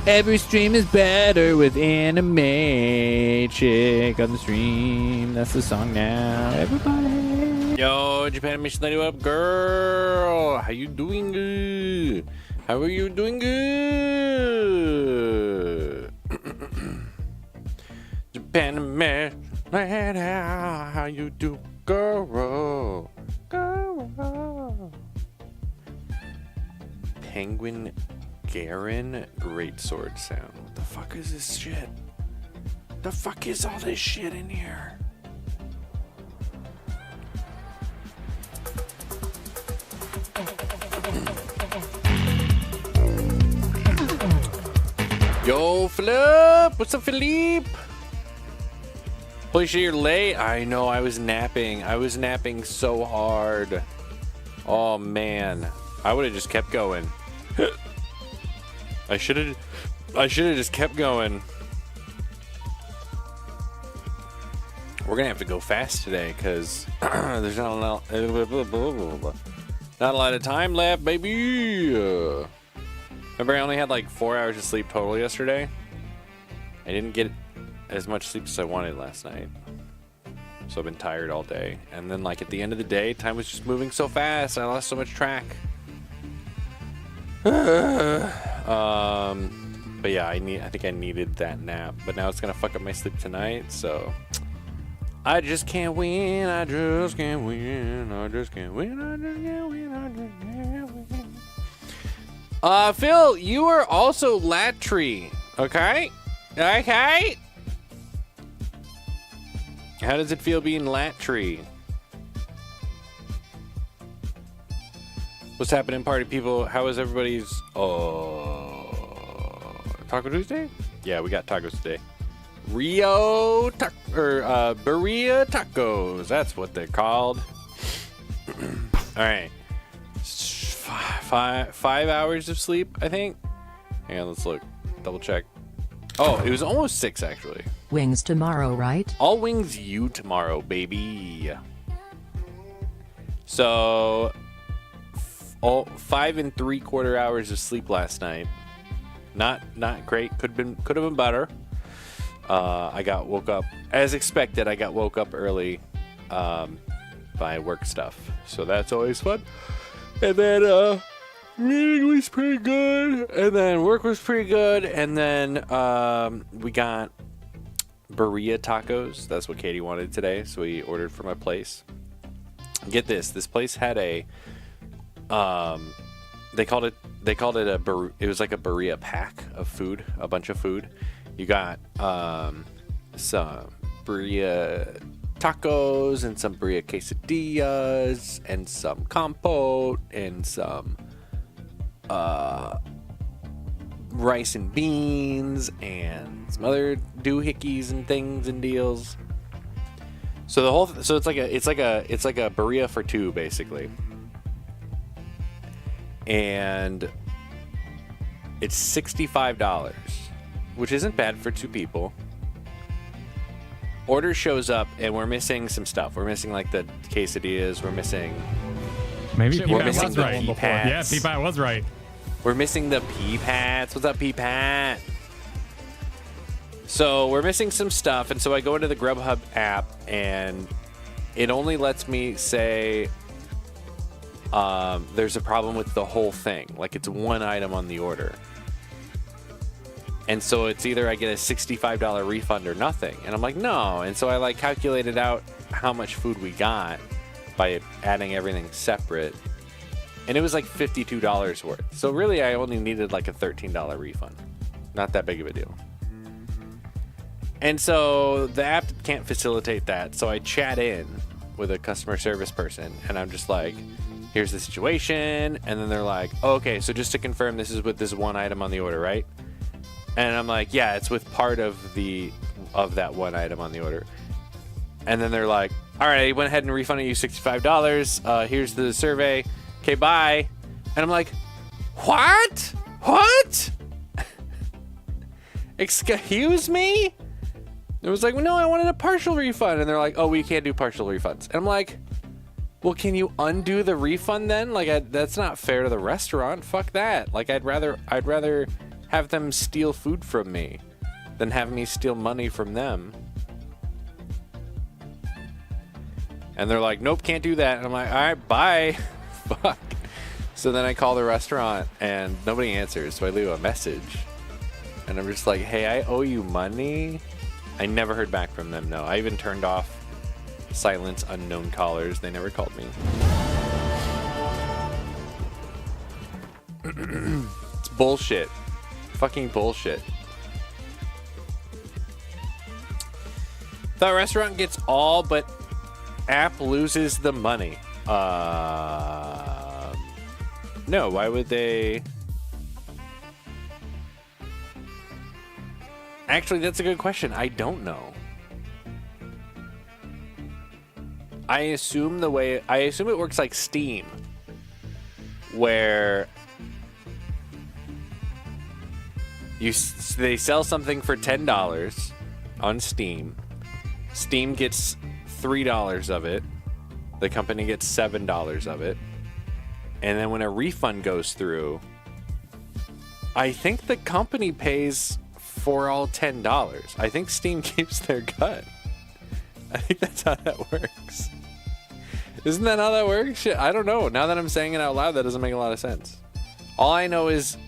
Every stream is better with anime chick on the stream. That's the song now, everybody. Yo, Japan Mission Lady, what up, girl? How you doing? Good? How are you doing? Good. Japan Mission Lady, how you do, girl? Girl. Penguin Garen greatsword sound. What the fuck is this shit? The fuck is all this shit in here? Yo, Philip! What's up, Philippe? Holy shit, you're late. I know, I was napping. I was napping so hard. Oh, man. I would have just kept going. I should have just kept going. We're gonna have to go fast today because there's not a lot of time left, baby. Remember, I only had like 4 hours of sleep total yesterday. I didn't get as much sleep as I wanted last night, so I've been tired all day. And then, like, at the end of the day, time was just moving so fast. I lost so much track. But yeah, I think I needed that nap, but now it's gonna fuck up my sleep tonight, so I just can't win. I just can't win. I just can't win. I just can't win. I just can't win. Phil, you are also Latry, okay? Okay. How does it feel being Latry? What's happening, party people? How is everybody's Taco Tuesday? Yeah, we got tacos today. Birria tacos. That's what they're called. All right. 5 hours of sleep, I think. Hang on, let's look. Double check. Oh, it was almost 6 actually. Wings tomorrow, right? All wings you tomorrow, baby. So 5 3/4 hours of sleep last night. Not great. Could have been better. I got woke up as expected. I got woke up early by work stuff, so that's always fun. And then meeting was pretty good, and then work was pretty good, and then we got birria tacos. That's what Katie wanted today, so we ordered from a place. Get this place had a they called it it was like a birria pack of food, a bunch of food. You got some birria tacos and some birria quesadillas and some compote and some rice and beans and some other doohickeys and things and deals. So it's like a birria for two basically. And it's $65, which isn't bad for 2 people. Order shows up and we're missing some stuff. We're missing like the quesadillas. We're missing. Maybe we're P-Pat missing was the right before. Yeah, P-Pat was right. We're missing the P-Pats. What's up, P-Pat? So we're missing some stuff, and so I go into the Grubhub app, and it only lets me say there's a problem with the whole thing. Like, it's one item on the order. And so it's either I get a $65 refund or nothing. And I'm like, no. And so I like calculated out how much food we got by adding everything separate. And it was like $52 worth. So really I only needed like a $13 refund. Not that big of a deal. And so the app can't facilitate that. So I chat in with a customer service person, and I'm just like, here's the situation. And then they're like, oh, okay, so just to confirm, this is with this one item on the order, right? And I'm like, yeah, it's with part of that one item on the order. And then they're like, all right, I went ahead and refunded you $65. Here's the survey. Okay, bye. And I'm like, what? Excuse me? It was like, well, no, I wanted a partial refund. And they're like, oh, we can't do partial refunds. And I'm like, well, can you undo the refund then? Like, that's not fair to the restaurant. Fuck that. Like, I'd rather have them steal food from me than have me steal money from them. And they're like, nope, can't do that. And I'm like, all right, bye. Fuck. So then I call the restaurant and nobody answers. So I leave a message. And I'm just like, hey, I owe you money. I never heard back from them, no. I even turned off silence unknown callers. They never called me. It's bullshit. Fucking bullshit. The restaurant gets all but app loses the money. No, why would they? Actually, that's a good question. I don't know. I assume it works like Steam, where they sell something for $10 on Steam. Steam gets $3 of it. The company gets $7 of it. And then when a refund goes through, I think the company pays for all $10. I think Steam keeps their cut. I think that's how that works. Isn't that how that works? Shit, I don't know. Now that I'm saying it out loud, that doesn't make a lot of sense. All I know is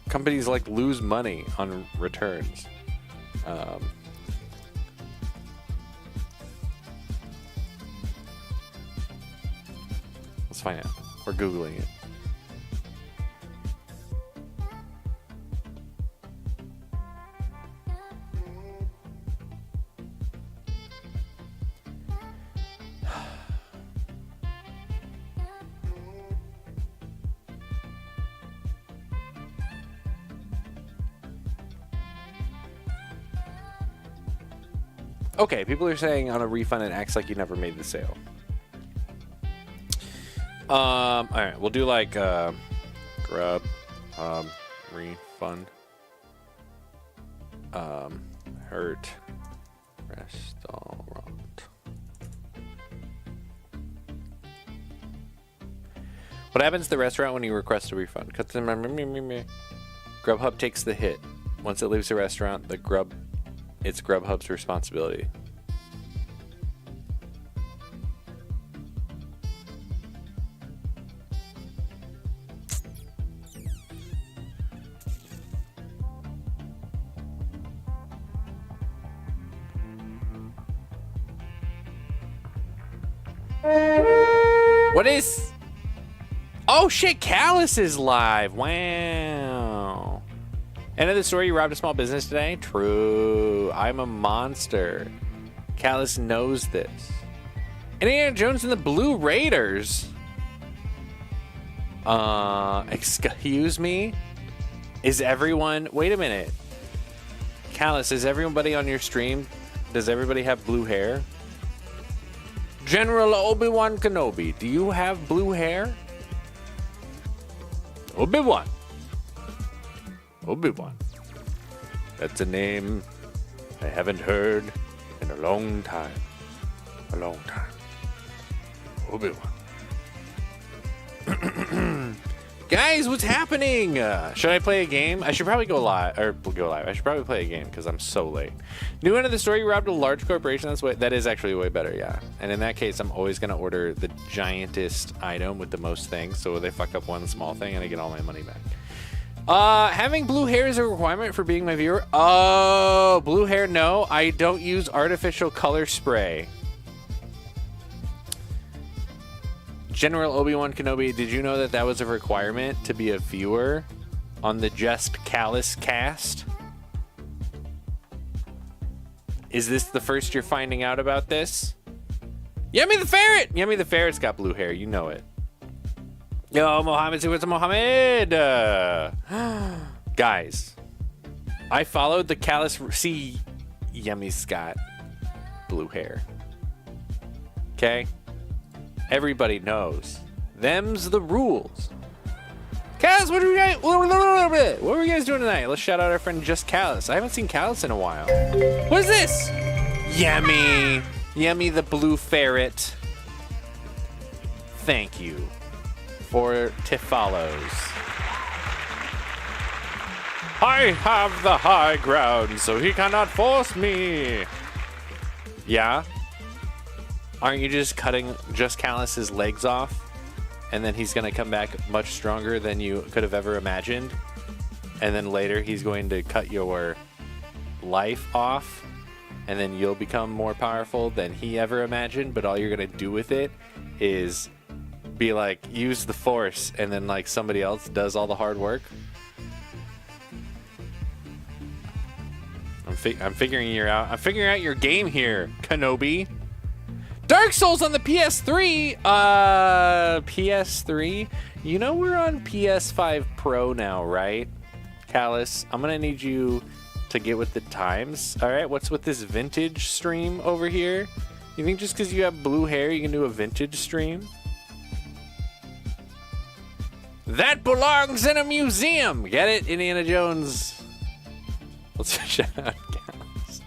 companies like lose money on returns. Let's find out. We're Googling it. Okay, people are saying on a refund it acts like you never made the sale. All right, we'll do like Grub refund hurt restaurant. What happens to the restaurant when you request a refund? Grubhub takes the hit. Once it leaves the restaurant, it's Grubhub's responsibility. What is? Oh shit, Callus is live. Wow. End of the story, you robbed a small business today? True. I'm a monster. Callus knows this. Indiana Jones and the Blue Raiders. Excuse me? Is everyone... Wait a minute. Callus, is everybody on your stream... Does everybody have blue hair? General Obi-Wan Kenobi, do you have blue hair? Obi-Wan. Obi-Wan. That's a name I haven't heard in a long time. A long time. Obi-Wan. Guys, what's happening? Should I play a game? I should probably go live. I should probably play a game because I'm so late. New end of the story, you robbed a large corporation. That is actually way better, yeah. And in that case, I'm always going to order the giantest item with the most things. So they fuck up one small thing and I get all my money back. Having blue hair is a requirement for being my viewer. Oh, blue hair, no. I don't use artificial color spray. General Obi-Wan Kenobi, did you know that that was a requirement to be a viewer on the Just Callus cast? Is this the first you're finding out about this? Yummy the Ferret! Yummy the Ferret's got blue hair, you know it. Yo, Mohammed, see what's Mohammed? Guys, I followed the Callus. See, Yummy's got blue hair. Okay? Everybody knows. Them's the rules. Callus, what are you guys doing tonight? Let's shout out our friend Just Callus. I haven't seen Callus in a while. What is this? Yummy. Yummy the blue ferret. Thank you for follows. I have the high ground, so he cannot force me. Yeah? Aren't you just cutting just Callus's legs off? And then he's going to come back much stronger than you could have ever imagined? And then later he's going to cut your life off, and then you'll become more powerful than he ever imagined, but all you're going to do with it is be like, use the force, and then like somebody else does all the hard work? I'm figuring out your game here, Kenobi. Dark Souls on the PS3. PS3. You know we're on PS5 Pro now, right? Callus, I'm gonna need you to get with the times. All right, what's with this vintage stream over here? You think just because you have blue hair, you can do a vintage stream? That belongs in a museum. Get it, Indiana Jones? Let's shout out Callus.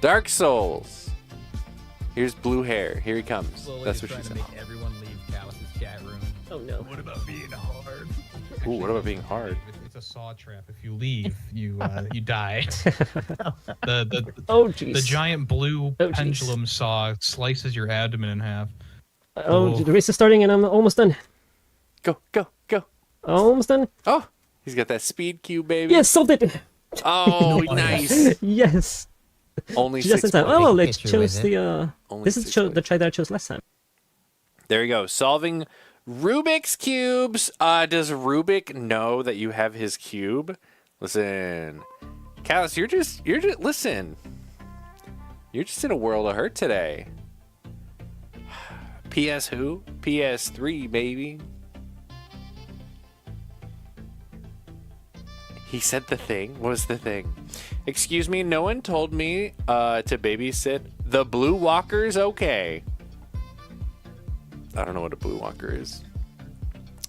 Dark Souls. Here's blue hair. Here he comes. Slowly That's what she trying to said. make everyone leave Callus's chat room. Oh no. What about being hard? Ooh, what about being hard? It's a saw trap. If you leave, you you die. Oh jeez. The giant blue Oh, jeez. pendulum saw slices your abdomen in half. Oh, Oh. the race is starting and I'm almost done. Go, go, go. Almost done. Oh, he's got that speed cube, baby. Yes, solved it. Oh, nice. Yes. Only Just 6 in time. points. Oh well, it Picture chose with the Only this is 6 the points. try that I chose last time. There you go. Solving Rubik's cubes. Does Rubik know that you have his cube? Listen, Callus, you're just listen. You're just in a world of hurt today. PS who? PS3, baby. He said the thing. What was the thing? Excuse me, no one told me to babysit. The Blue Walker's okay. I don't know what a Blue Walker is.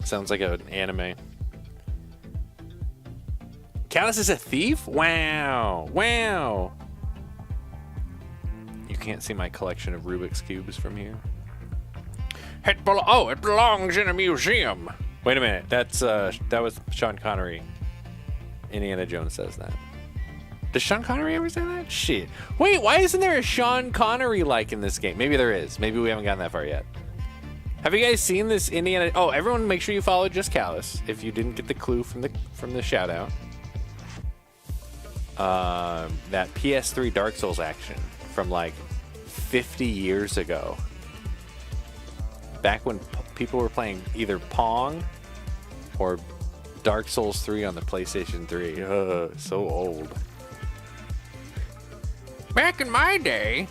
Sounds like an anime. Callus is a thief? Wow. Wow. You can't see my collection of Rubik's Cubes from here. It belongs in a museum. Wait a minute. That was Sean Connery. Indiana Jones says that. Does Sean Connery ever say that? Shit. Wait, why isn't there a Sean Connery like in this game? Maybe there is. Maybe we haven't gotten that far yet. Have you guys seen this Indiana? Oh, everyone, make sure you follow Just Callus if you didn't get the clue from the shout out. That PS3 Dark Souls action from like 50 years ago. Back when people were playing either Pong or Dark Souls 3 on the PlayStation 3. So old. Back in my day.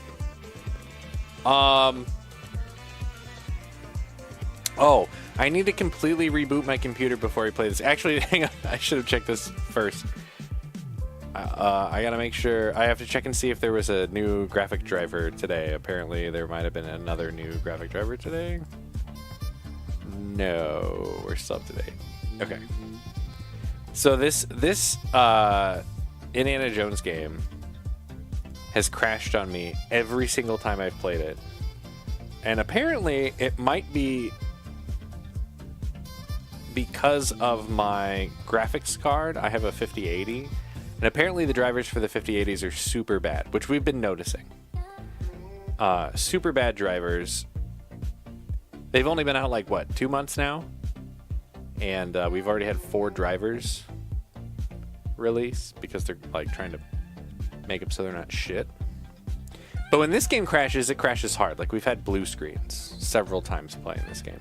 Oh, I need to completely reboot my computer before I play this. Actually, hang on. I should have checked this first. I gotta make sure. I have to check and see if there was a new graphic driver today. Apparently, there might have been another new graphic driver today. No, we're still up to date. Okay. So this Indiana Jones game has crashed on me every single time I've played it. And apparently it might be because of my graphics card. I have a 5080, and apparently the drivers for the 5080s are super bad, which we've been noticing. Super bad drivers. They've only been out like what, 2 months now? And we've already had 4 drivers release because they're like trying to make them so they're not shit. But when this game crashes, it crashes hard. Like we've had blue screens several times playing this game.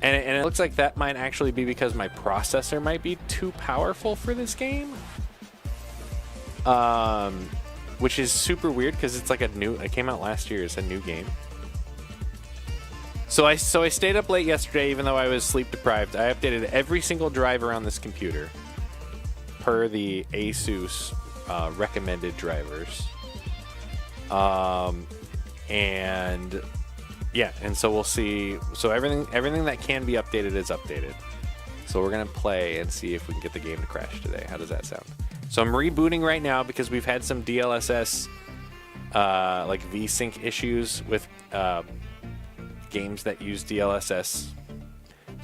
And it looks like that might actually be because my processor might be too powerful for this game. Which is super weird because it's like it came out last year. It's a new game. So I stayed up late yesterday, even though I was sleep deprived. I updated every single driver on this computer per the ASUS recommended drivers. And yeah, and so we'll see. So everything that can be updated is updated. So we're gonna play and see if we can get the game to crash today. How does that sound? So I'm rebooting right now because we've had some DLSS like VSync issues with games that use DLSS. So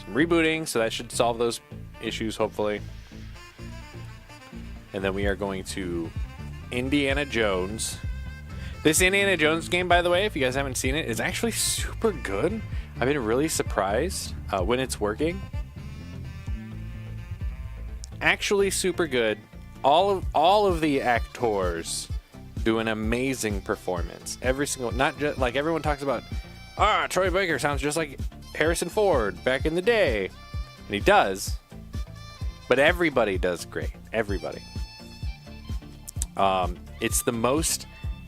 I'm rebooting, so that should solve those issues hopefully. and then we are going to Indiana Jones. This Indiana Jones game, by the way, if you guys haven't seen it, is actually super good. I've been really surprised when it's working. Actually super good. All of the actors do an amazing performance. Every single, not just like everyone talks about, Troy Baker sounds just like Harrison Ford back in the day. And he does. But everybody does great. Everybody. It's the most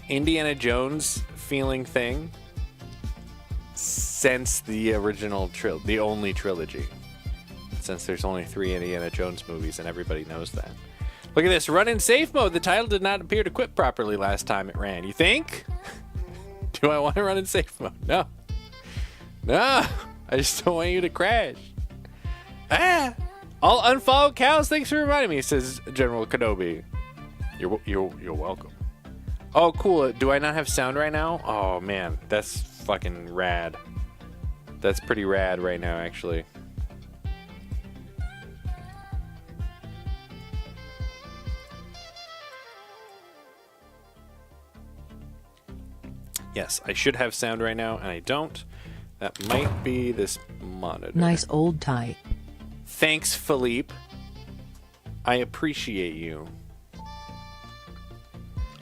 Indiana Jones feeling thing since the original the only trilogy. Since there's only 3 Indiana Jones movies and everybody knows that. Look at this, run in safe mode. The title did not appear to quit properly last time it ran. You think? Do I want to run in safe mode? No. No. I just don't want you to crash. I'll unfollow cows. Thanks for reminding me, says General Kenobi. You're welcome. Oh, cool. Do I not have sound right now? Oh, man. That's fucking rad. That's pretty rad right now, actually. Yes, I should have sound right now, and I don't. That might be this monitor. Nice old tie. Thanks, Philippe. I appreciate you.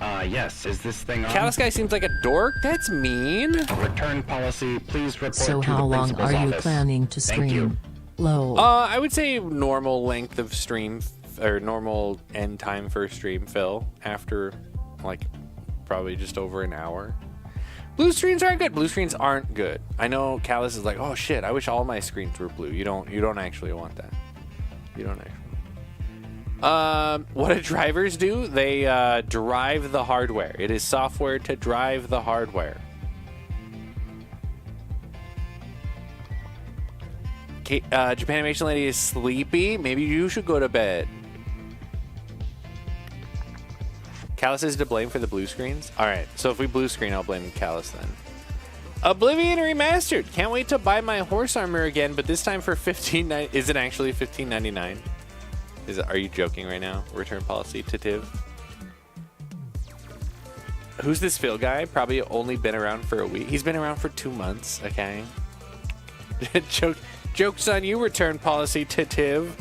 Yes, is this thing on? Callus guy seems like a dork. That's mean. Return policy, please report So to how the long principal's are you office. planning to Thank you. stream? Lol. I would say normal length of stream, or normal end time for stream, Phil, after, like, probably just over an hour. Blue screens aren't good. Blue screens aren't good. I know Callus is like, oh shit, I wish all my screens were blue. You don't actually want that. You don't actually. What do drivers do? They drive the hardware. It is software to drive the hardware. Okay, Japanimation Lady is sleepy. Maybe you should go to bed. Callus is to blame for the blue screens? Alright, so if we blue screen, I'll blame Callus then. Oblivion Remastered. Can't wait to buy my horse armor again, but this time for $15.99. Is it actually $15.99? Are you joking right now? Return policy to Tiv. Who's this Phil guy? Probably only been around for a week. He's been around for 2 months, okay? Joke's on you, return policy to Tiv.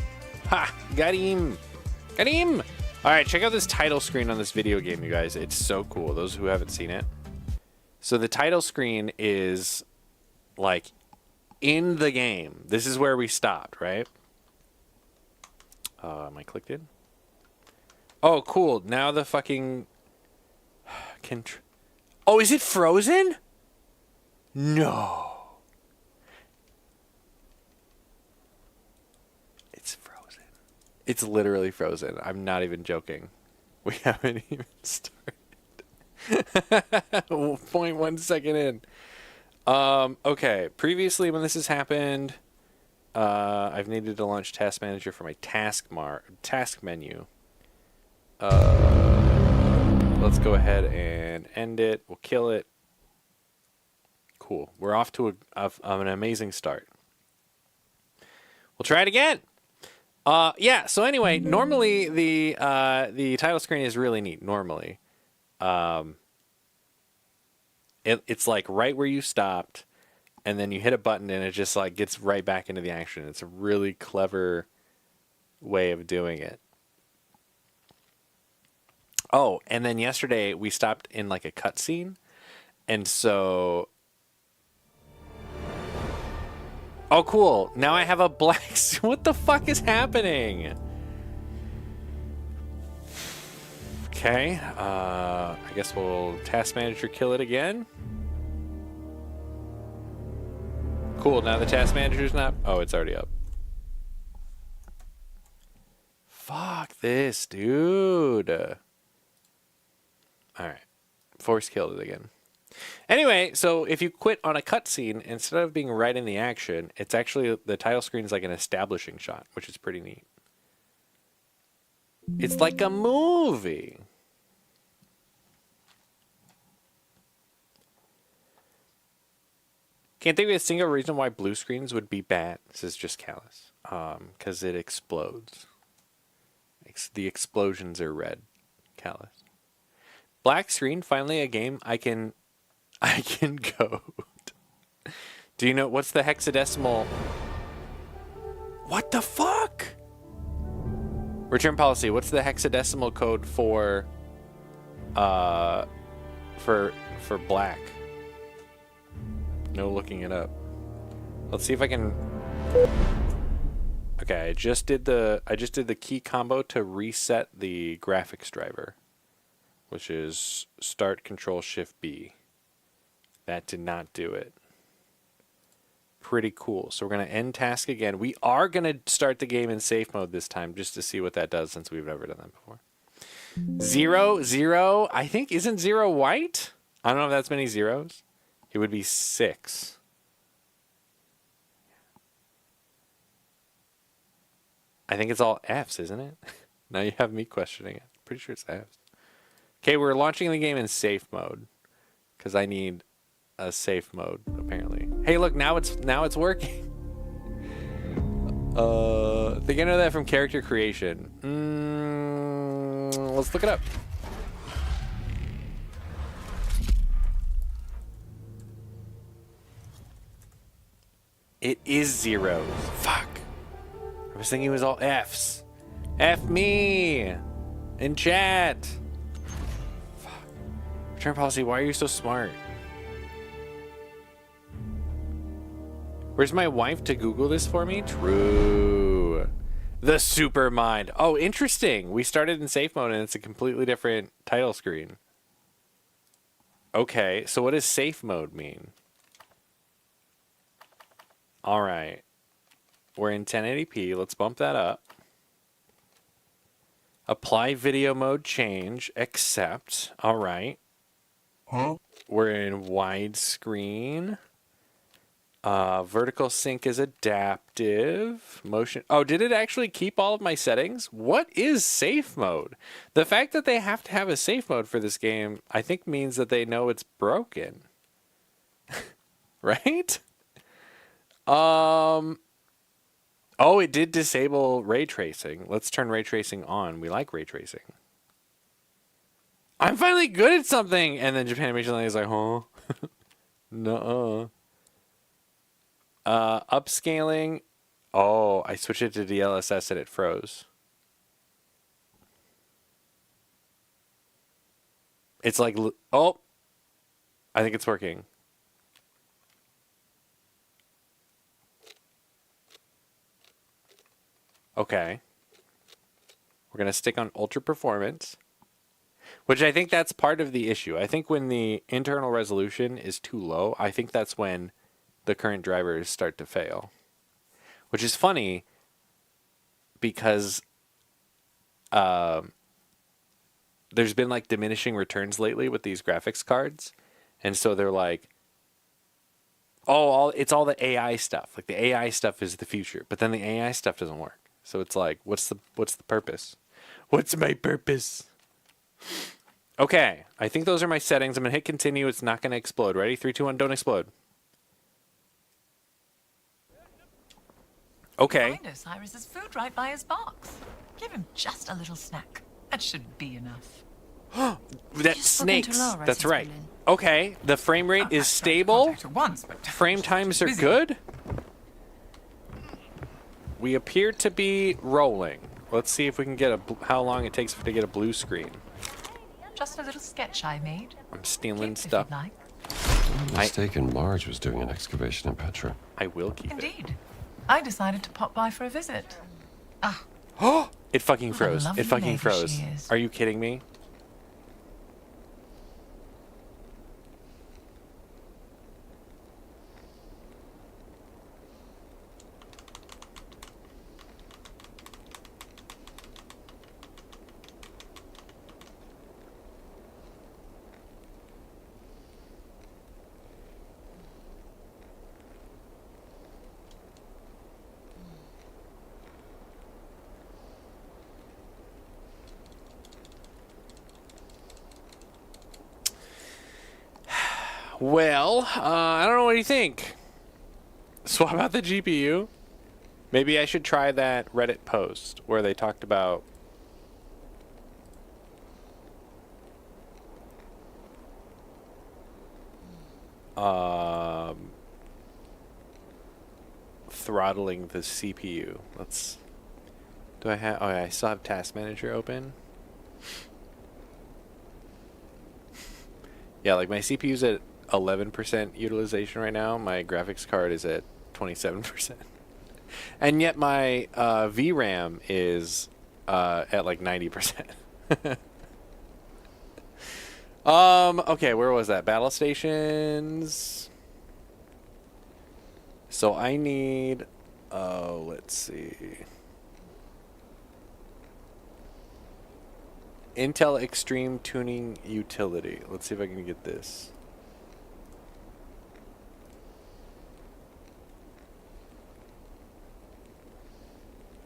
Ha! Got him! Got him! Alright, check out this title screen on this video game, you guys. It's so cool, those who haven't seen it. So the title screen is, like, in the game. This is where we stopped, right? Am I clicked in? Oh, cool. Now the fucking... Oh, is it frozen? No. It's frozen. It's literally frozen. I'm not even joking. We haven't even started. 0.1 second in. Okay. Previously, when this has happened... I've needed to launch Task Manager for my task menu. Let's go ahead and end it. We'll kill it. Cool. We're off to an amazing start. We'll try it again. Yeah. So anyway, normally the title screen is really neat. Normally, it's like right where you stopped. And then you hit a button and it just like gets right back into the action. It's a really clever way of doing it. Oh, and then yesterday we stopped in like a cutscene. And so... Oh, cool. Now I have a black... What the fuck is happening? Okay. I guess we'll Task Manager kill it again. Cool, now the Task Manager's not... Oh, it's already up. Fuck this, dude. Alright. Force killed it again. Anyway, so if you quit on a cutscene, instead of being right in the action, it's actually... The title screen is like an establishing shot, which is pretty neat. It's like a movie. Can't think of a single reason why blue screens would be bad. This is just Callus. Because it explodes. the explosions are red. Callus. Black screen. Finally, a game I can code. Do you know what's the hexadecimal? What the fuck? Return policy. What's the hexadecimal code for black? No looking it up. Let's see if I can. Okay, I just did the key combo to reset the graphics driver, which is Start Control Shift B. That did not do it. Pretty cool. So we're going to end task again. We are going to start the game in safe mode this time just to see what that does since we've never done that before. 0, 0. I think, isn't 0 white? I don't know if that's many zeros. It would be 6. I think it's all Fs, isn't it? Now you have me questioning it. Pretty sure it's Fs. Okay, we're launching the game in safe mode because I need a safe mode apparently. Hey, look, now it's working. Think I know that from character creation. Let's look it up. It is zeros. Fuck. I was thinking it was all Fs. F me in chat. Fuck. Return policy. Why are you so smart? Where's my wife to Google this for me? True. The super mind. Oh, interesting. We started in safe mode and it's a completely different title screen. Okay, so what does safe mode mean? All right. We're in 1080p. Let's bump that up. Apply video mode change. Accept. All right. Huh? We're in widescreen. Vertical sync is adaptive. Motion. Oh, did it actually keep all of my settings? What is safe mode? The fact that they have to have a safe mode for this game, I think means that they know it's broken. Right? Oh, it did disable ray tracing. Let's turn ray tracing on. We like ray tracing. I'm finally good at something. And then Japanimation is like, huh? Nuh-uh. Upscaling. Oh, I switched it to DLSS and it froze. It's like, oh, I think it's working. Okay. We're going to stick on ultra performance, which I think that's part of the issue. I think when the internal resolution is too low, I think that's when the current drivers start to fail, which is funny because there's been like diminishing returns lately with these graphics cards. And so they're like, oh, it's all the AI stuff. Like the AI stuff is the future, but then the AI stuff doesn't work. So it's like, what's the purpose? What's my purpose? Okay, I think those are my settings. I'm going to hit continue. It's not going to explode. Ready? 3, 2, 1, don't explode. Okay. I know Cyrus's food right by his box. Give him just a little snack. That should be enough. That's snakes. That's right. Okay, the frame rate is stable. Frame times are good. We appear to be rolling. Let's see if we can get how long it takes to get a blue screen. Just a little sketch I made. I'm stealing stuff. Like. Mistaken, Marge was doing an excavation in Petra. I will keep it. Indeed. I decided to pop by for a visit. Ah. Oh! It fucking froze. What a It fucking lovely froze. lady she is. Are you kidding me? Well, I don't know. What do you think? Swap out the GPU? Maybe I should try that Reddit post where they talked about throttling the CPU. Do I have? Oh, yeah, I still have Task Manager open. Yeah, like my CPU's at 11% utilization right now. My graphics card is at 27%. And yet my VRAM is at like 90%. Okay, where was that? Battle stations. So I need, let's see. Intel Extreme Tuning Utility. Let's see if I can get this.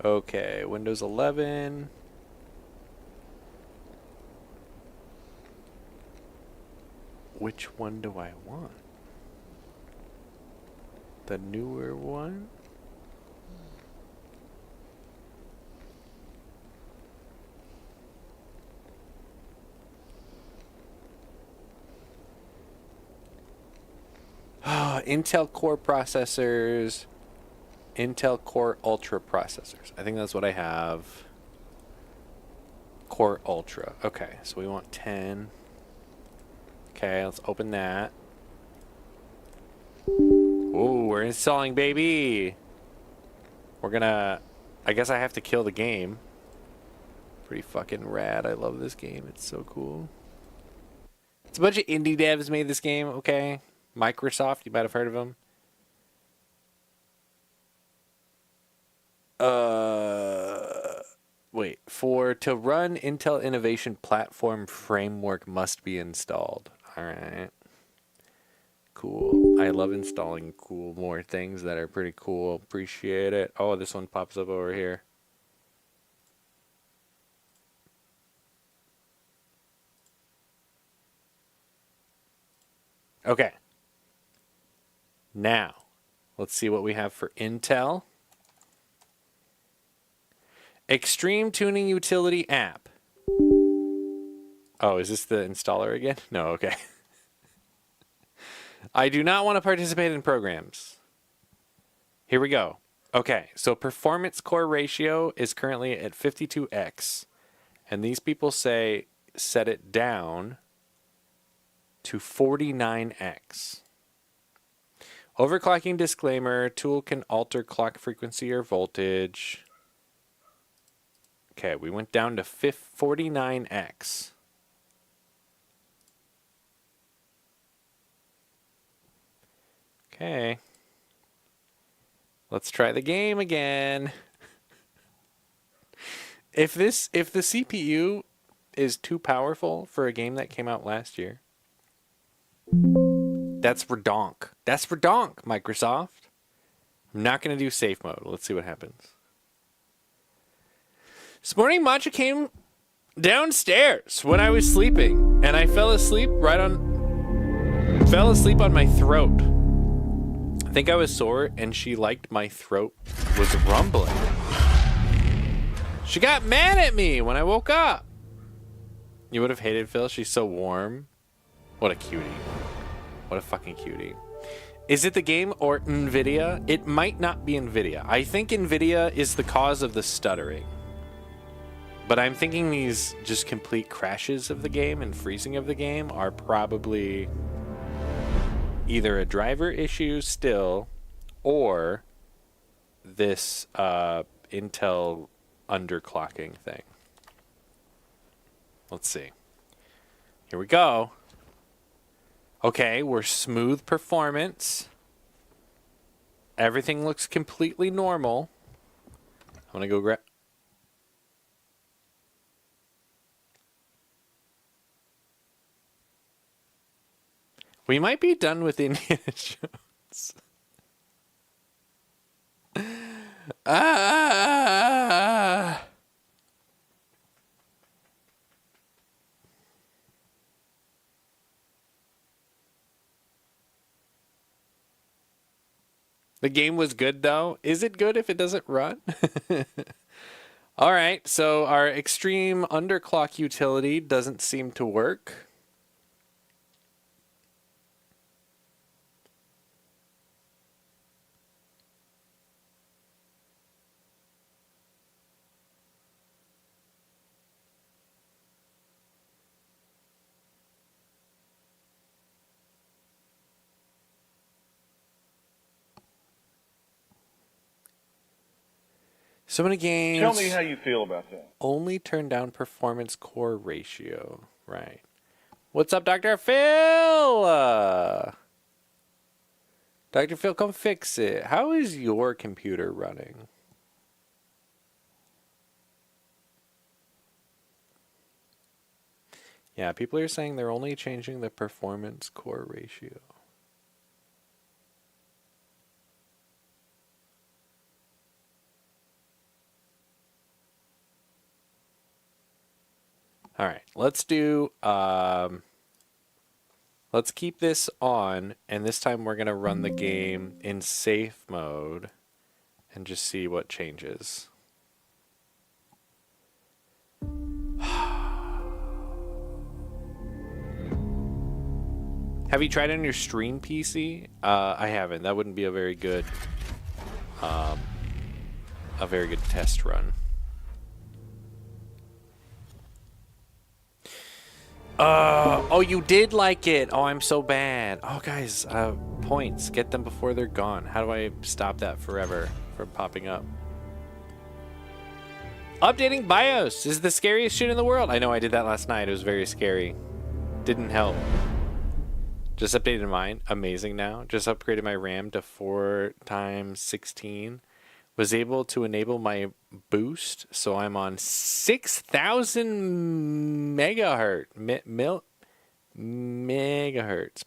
Okay, Windows 11. Which one do I want? The newer one? Intel Core processors. Intel Core Ultra processors. I think that's what I have. Core Ultra. Okay, so we want 10. Okay, let's open that. Ooh, we're installing, baby. We're gonna... I guess I have to kill the game. Pretty fucking rad. I love this game. It's so cool. It's a bunch of indie devs made this game, okay? Microsoft, you might have heard of them. Wait. To run Intel Innovation Platform Framework must be installed. Alright. Cool. I love installing more things that are pretty cool. Appreciate it. Oh, this one pops up over here. Okay. Now, let's see what we have for Intel. Extreme Tuning Utility app. Oh, is this the installer again? No, okay. I do not want to participate in programs. Here we go. Okay, so performance core ratio is currently at 52x. And these people say set it down to 49x. Overclocking disclaimer. Tool can alter clock frequency or voltage. Okay, we went down to 49x. Okay. Let's try the game again. If the CPU is too powerful for a game that came out last year, that's redonk. That's redonk, Microsoft. I'm not going to do safe mode. Let's see what happens. This morning, Matcha came downstairs when I was sleeping, and I fell asleep on my throat. I think I was sore, and she liked my throat was rumbling. She got mad at me when I woke up. You would have hated Phil. She's so warm. What a cutie. What a fucking cutie. Is it the game or NVIDIA? It might not be NVIDIA. I think NVIDIA is the cause of the stuttering. But I'm thinking these just complete crashes of the game and freezing of the game are probably either a driver issue still or this Intel underclocking thing. Let's see. Here we go. Okay, we're smooth performance. Everything looks completely normal. I'm going to go grab... We might be done with Indiana Jones. The game was good, though. Is it good if it doesn't run? All right, so our extreme underclock utility doesn't seem to work. So many games. Tell me how you feel about that. Only turn down performance core ratio. Right. What's up, Dr. Phil? Dr. Phil, come fix it. How is your computer running? Yeah, people are saying they're only changing the performance core ratio. All right, let's do, let's keep this on, and this time we're going to run the game in safe mode and just see what changes. Have you tried it on your stream PC? I haven't. That wouldn't be a very good test run. Oh, you did like it. Oh, I'm so bad. Oh, guys, points. Get them before they're gone. How do I stop that forever from popping up? Updating BIOS is the scariest shit in the world. I know I did that last night. It was very scary. Didn't help. Just updated mine. Amazing now. Just upgraded my RAM to 4x16. Was able to enable my boost, so I'm on 6,000 megahertz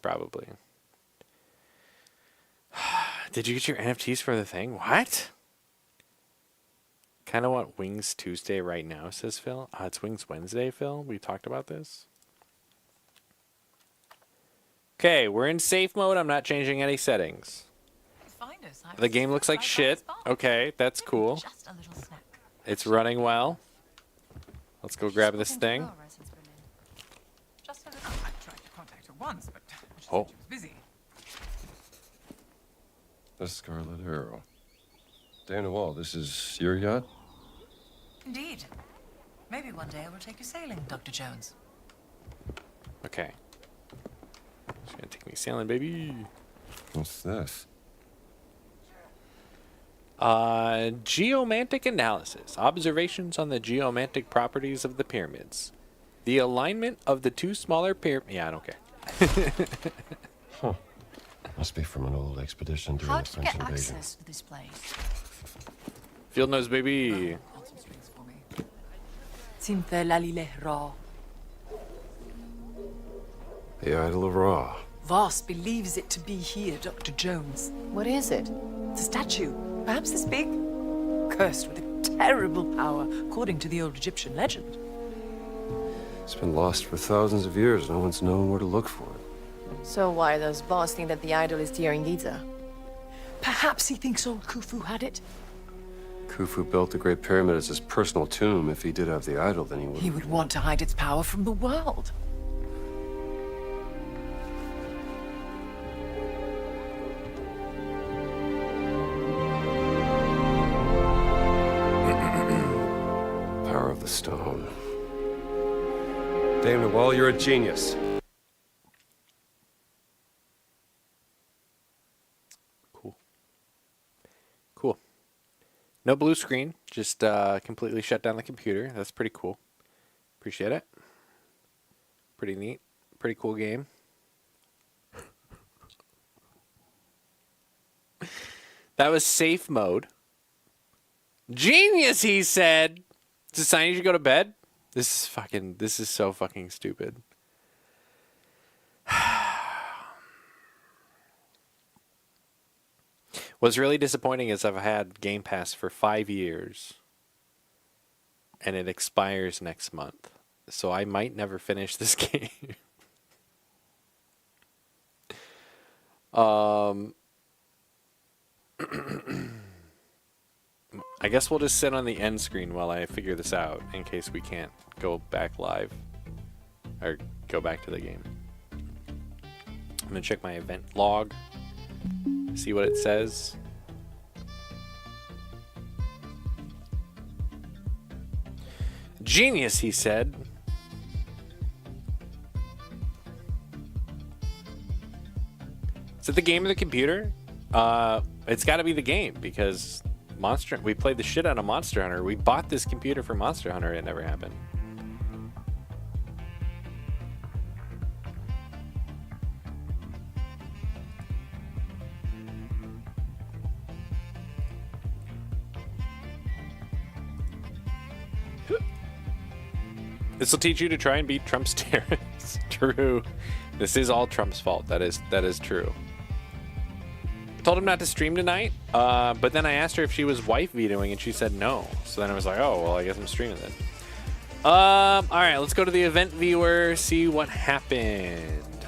probably. Did you get your NFTs for the thing? What? Kind of want Wings Tuesday right now, says Phil. It's Wings Wednesday, Phil. We talked about this. Okay, we're in safe mode. I'm not changing any settings. The game looks like shit. Okay, that's cool. It's running well. Let's go grab this thing. Oh. The Scarlet Arrow. Dana Wall, this is your yacht? Indeed. Maybe one day I will take you sailing, Dr. Jones. Okay. She's gonna take me sailing, baby. What's this? Geomantic analysis. Observations on the geomantic properties of the pyramids. The alignment of the two smaller pyramids. Yeah, I don't care. Huh. Must be from an old expedition during the French invasion. Access to this place? Field nose, baby. The Idol of Ra. Voss believes it to be here, Dr. Jones. What is it? It's a statue, perhaps this big, cursed with a terrible power, according to the old Egyptian legend. It's been lost for thousands of years. No one's known where to look for it. So why does Voss think that the idol is here in Giza? Perhaps he thinks old Khufu had it. Khufu built the Great Pyramid as his personal tomb. If he did have the idol, then he would... He would want to hide its power from the world. Power of the stone. Damn it, Wall, you're a genius. Cool. No blue screen. Just completely shut down the computer. That's pretty cool. Appreciate it. Pretty neat. Pretty cool game. That was safe mode. Genius, he said. Is it sign you should go to bed? This is so fucking stupid. What's really disappointing is I've had Game Pass for 5 years and it expires next month. So I might never finish this game. I guess we'll just sit on the end screen while I figure this out in case we can't go back live or go back to the game. I'm gonna check my event log, see what it says. Genius, he said. Is it the game or the computer? It's got to be the game because Monster. We played the shit out of Monster Hunter. We bought this computer for Monster Hunter. It never happened. This will teach you to try and beat Trump's terrorists. True. This is all Trump's fault. That is true. Told him not to stream tonight, but then I asked her if she was wife vetoing, and she said no. So then I was like, oh, well, I guess I'm streaming then. All right, let's go to the event viewer, see what happened.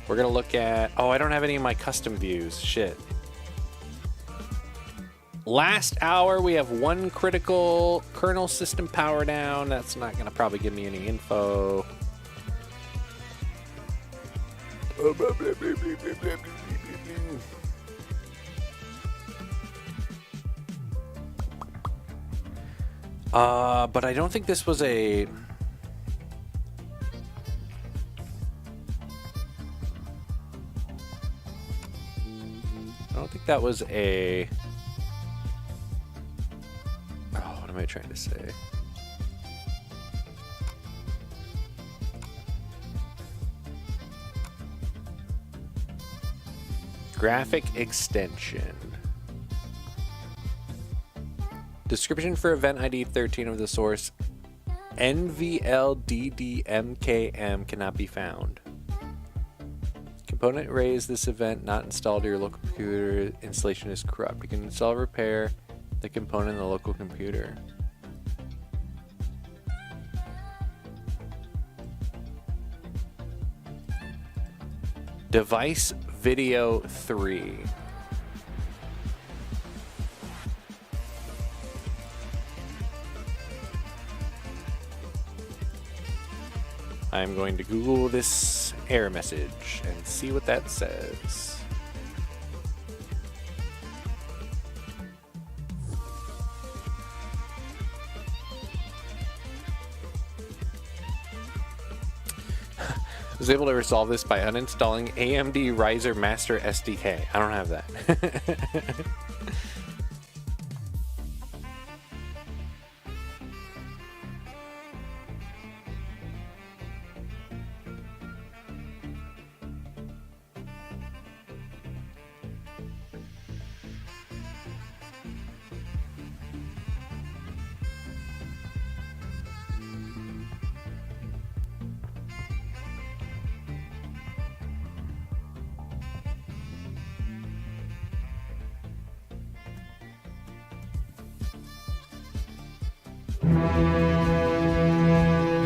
We're gonna look at. Oh, I don't have any of my custom views. Shit. Last hour, we have 1 critical kernel system power down. That's not gonna probably give me any info. But I don't think this was a... I don't think that was a... Oh, what am I trying to say? Graphic extension. Description for event ID 13 of the source NVLDDMKM cannot be found. Component raised this event not installed to your local computer. Installation is corrupt. You can install or repair the component in the local computer. Device video 3. I'm going to Google this error message and see what that says. I was able to resolve this by uninstalling AMD Ryzen Master SDK. I don't have that.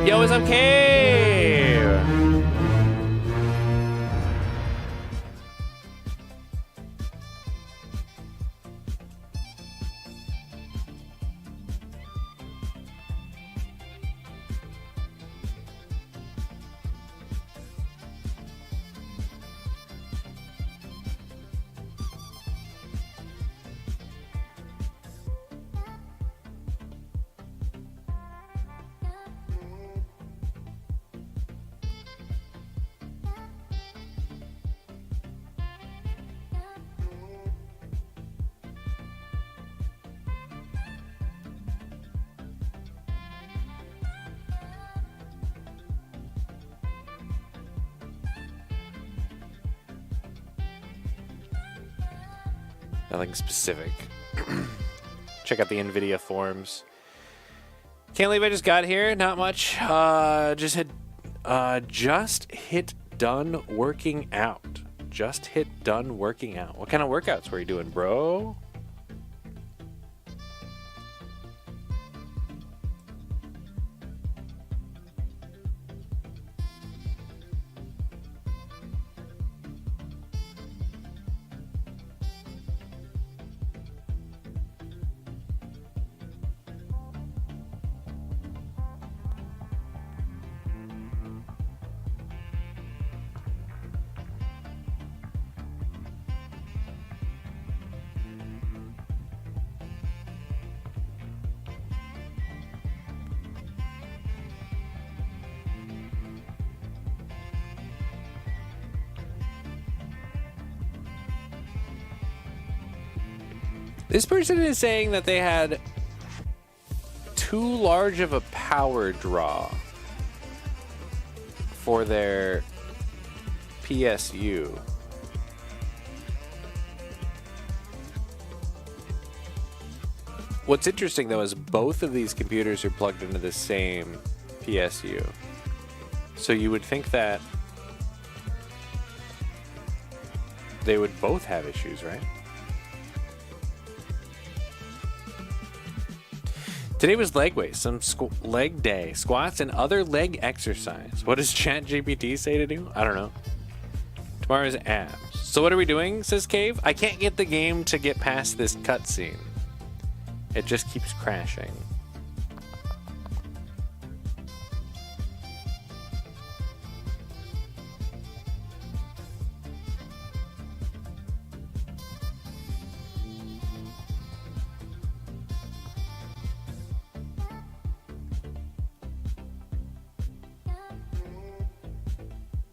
Yo, what's up, Cave? Nothing specific. Check out the NVIDIA forums. Can't believe I just got here. Not much. Just hit done working out. Just hit done working out. What kind of workouts were you doing, bro? This person is saying that they had too large of a power draw for their PSU. What's interesting though is both of these computers are plugged into the same PSU. So you would think that they would both have issues, right? Today was leg weight, some leg day, squats, and other leg exercise. What does ChatGPT say to do? I don't know. Tomorrow's abs. So what are we doing, says Cave? I can't get the game to get past this cutscene. It just keeps crashing.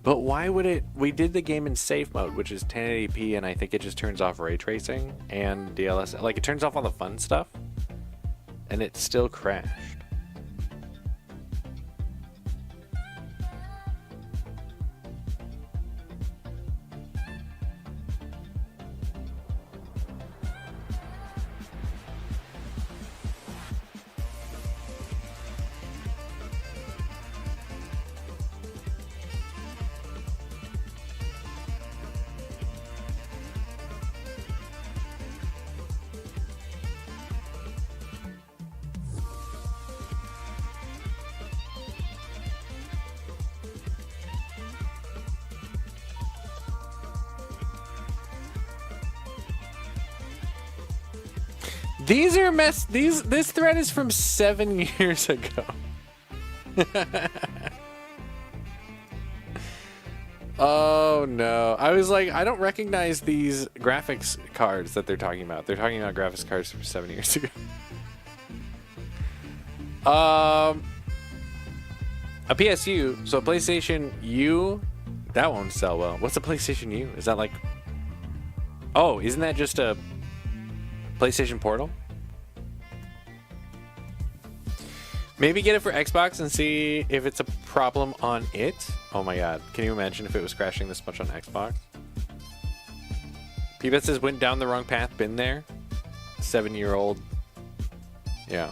But why would it? We did the game in safe mode, which is 1080p, and I think it just turns off ray tracing and DLSS. Like, it turns off all the fun stuff, and it still crashed. These are this thread is from 7 years ago. Oh no. I was like, I don't recognize these graphics cards that they're talking about. They're talking about graphics cards from 7 years ago. A PSU, so a PlayStation U, that won't sell well. What's a PlayStation U? Is that like, oh, isn't that just a PlayStation Portal? Maybe get it for Xbox and see if it's a problem on it. Oh my god, can you imagine if it was crashing this much on Xbox? Peebet says, went down the wrong path, been there. 7-year-old. Yeah.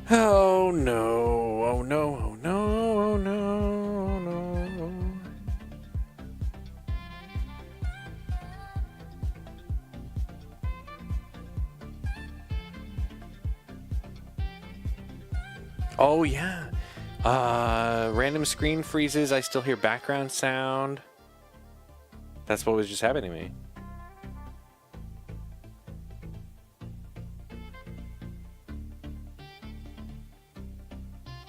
Oh no, oh no, oh no, oh no, oh no. Oh yeah. Random screen freezes, I still hear background sound. That's what was just happening to me.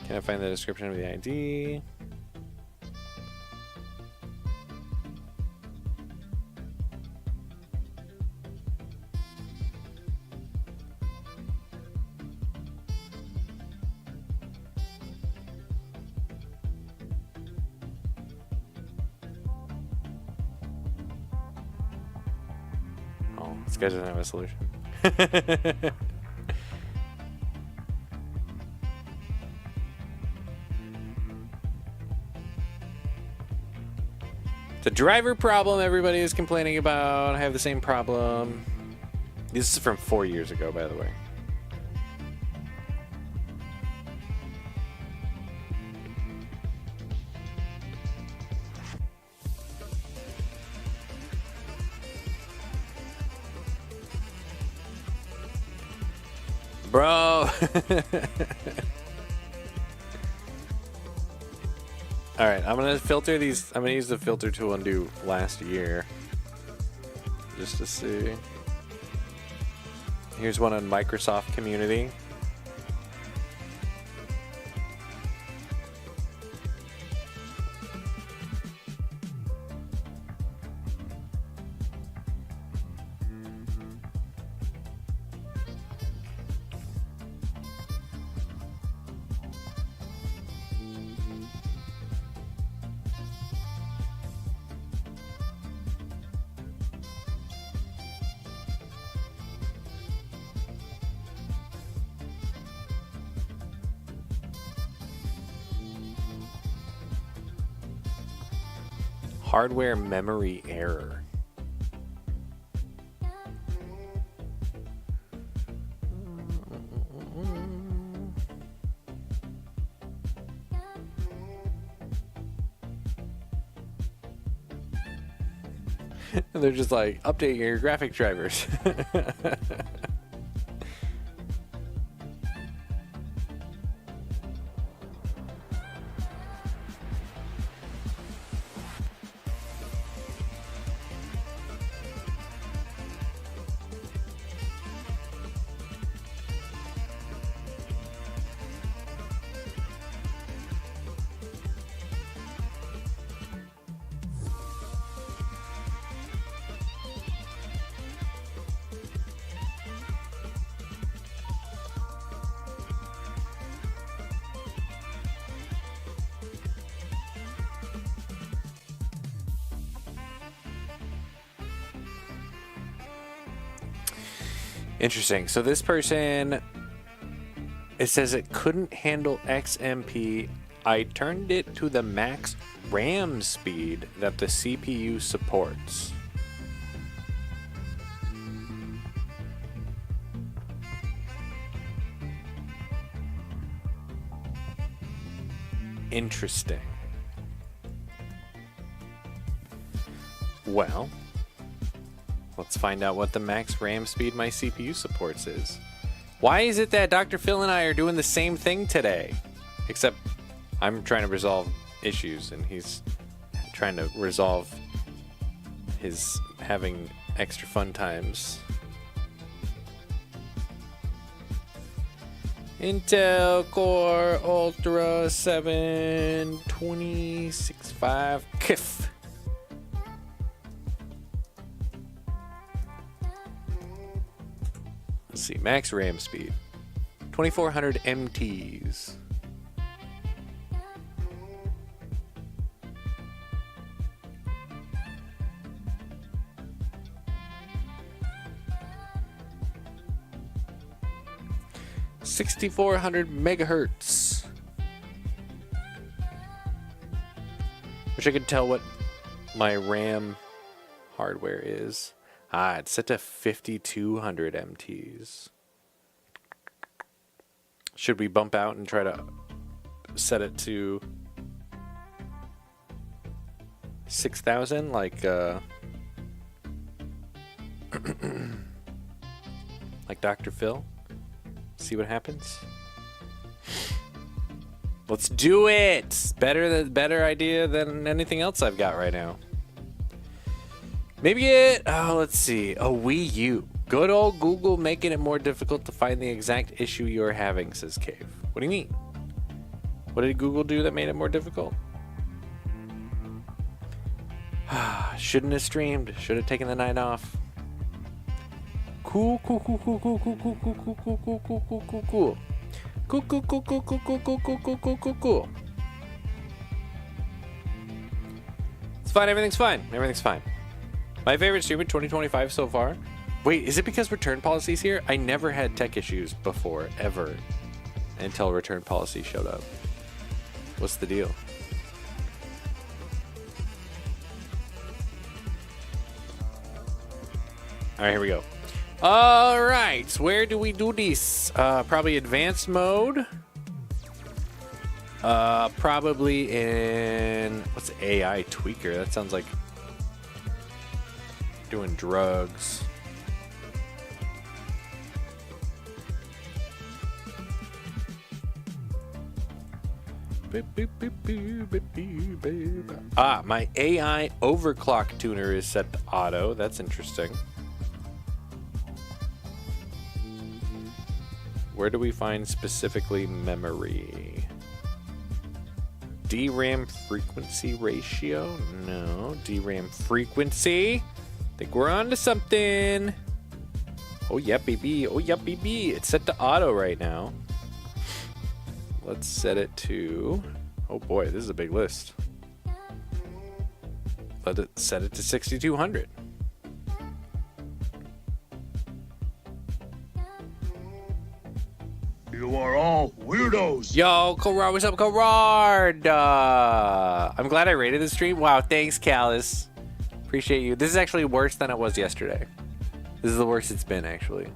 Can I find the description of the ID? Oh, this guy doesn't have a solution. The driver problem everybody is complaining about. I have the same problem. This is from 4 years ago, by the way. Bro. All right, I'm gonna filter these. I'm gonna use the filter tool and do last year, just to see. Here's one on Microsoft Community. Hardware memory error. And they're just like, update your graphic drivers. Interesting. So this person, it says it couldn't handle XMP. I turned it to the max RAM speed that the CPU supports. Interesting. Well, let's find out what the max RAM speed my CPU supports is. Why is it that Dr. Phil and I are doing the same thing today? Except I'm trying to resolve issues and he's trying to resolve his having extra fun times. Intel Core Ultra 7 2065 KIF. Let's see, max RAM speed 2400 MTs. $6,400 megahertz. Wish I could tell what my RAM hardware is. Ah, it's set to 5,200 MTs. Should we bump out and try to set it to 6,000 like like Dr. Phil? See what happens. Let's do it. Better idea than anything else I've got right now. Maybe let's see, a Wii U. Good old Google making it more difficult to find the exact issue you're having, says Cave. What do you mean? What did Google do that made it more difficult? Shouldn't have streamed. Should have taken the night off. Cool. It's fine, everything's fine. My favorite stream in 2025 so far. Wait, is it because return policy's here? I never had tech issues before, ever. Until return policy showed up. What's the deal? Alright, here we go. Alright, where do we do this? Probably advanced mode. Probably in... What's AI tweaker? That sounds like doing drugs. Ah, my AI overclock tuner is set to auto. That's interesting. Where do we find specifically memory? DRAM frequency ratio? No. DRAM frequency? Think we're on to something. Oh yeah, baby. It's set to auto right now. Let's set it to... Oh boy, this is a big list. Let it set it to 6,200. You are all weirdos. goes. Yo, Corard, what's up, Corard? I'm glad I rated the stream. Wow, thanks, Callus. Appreciate you. This is actually worse than it was yesterday. This is the worst it's been, actually.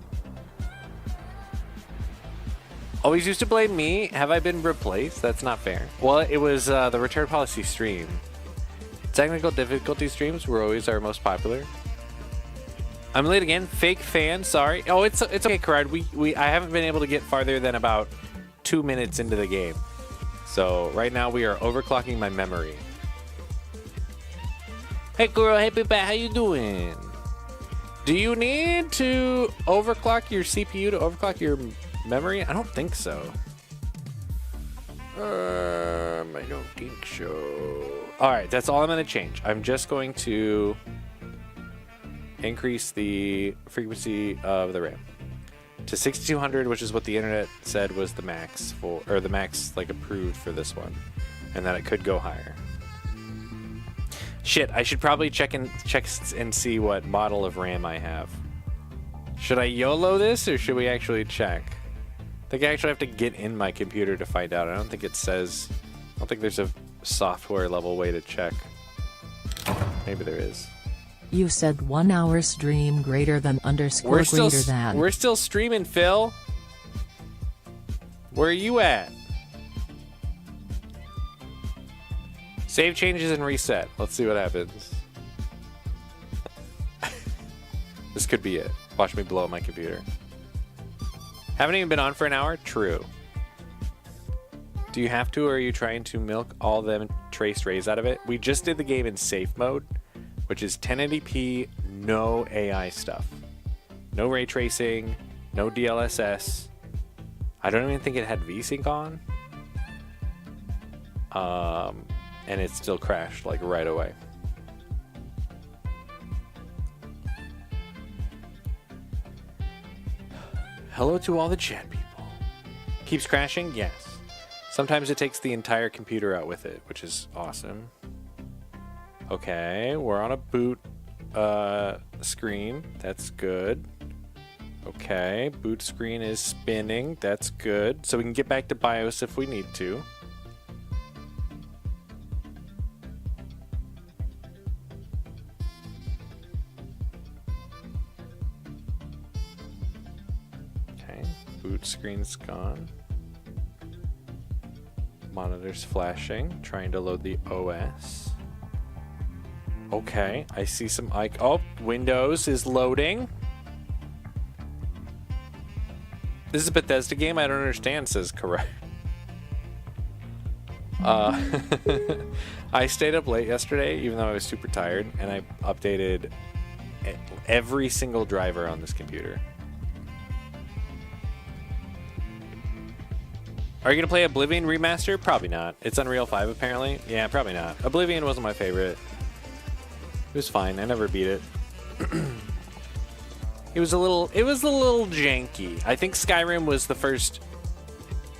Always used to blame me. Have I been replaced? That's not fair. Well, it was the return policy stream. Technical difficulty streams were always our most popular. I'm late again. Fake fan. Sorry. Oh, it's okay, Corard. I haven't been able to get farther than about 2 minutes into the game. So right now we are overclocking my memory. Hey, girl. Hey, Pippa. How you doing? Do you need to overclock your CPU to overclock your memory? I don't think so. I don't think so. All right, that's all I'm going to change. I'm just going to increase the frequency of the RAM to 6200, which is what the internet said was the max for, or the max like approved for this one, and that it could go higher. Shit, I should probably check and see what model of RAM I have. Should I YOLO this, or should we actually check? I think I actually have to get in my computer to find out. I don't think it says... I don't think there's a software level way to check. Maybe there is. You said 1 hour stream greater than underscore greater than. We're still streaming, Phil. Where are you at? Save changes and reset. Let's see what happens. This could be it. Watch me blow up my computer. Haven't even been on for an hour? True. Do you have to, or are you trying to milk all them traced rays out of it? We just did the game in safe mode, which is 1080p, no AI stuff. No ray tracing, no DLSS. I don't even think it had VSync on. And it still crashed like right away. Hello to all the chat people. Keeps crashing? Yes. Sometimes it takes the entire computer out with it, which is awesome. Okay, we're on a boot screen. That's good. Okay, boot screen is spinning. That's good. So we can get back to BIOS if we need to. Okay, boot screen's gone. Monitor's flashing, trying to load the OS. Okay, I see some oh, Windows is loading. This is a Bethesda game? I don't understand, says correct. I stayed up late yesterday, even though I was super tired, and I updated every single driver on this computer. Are you going to play Oblivion Remaster? Probably not. It's Unreal 5, apparently. Yeah, probably not. Oblivion wasn't my favorite. It was fine. I never beat it. It was a little janky. I think Skyrim was the first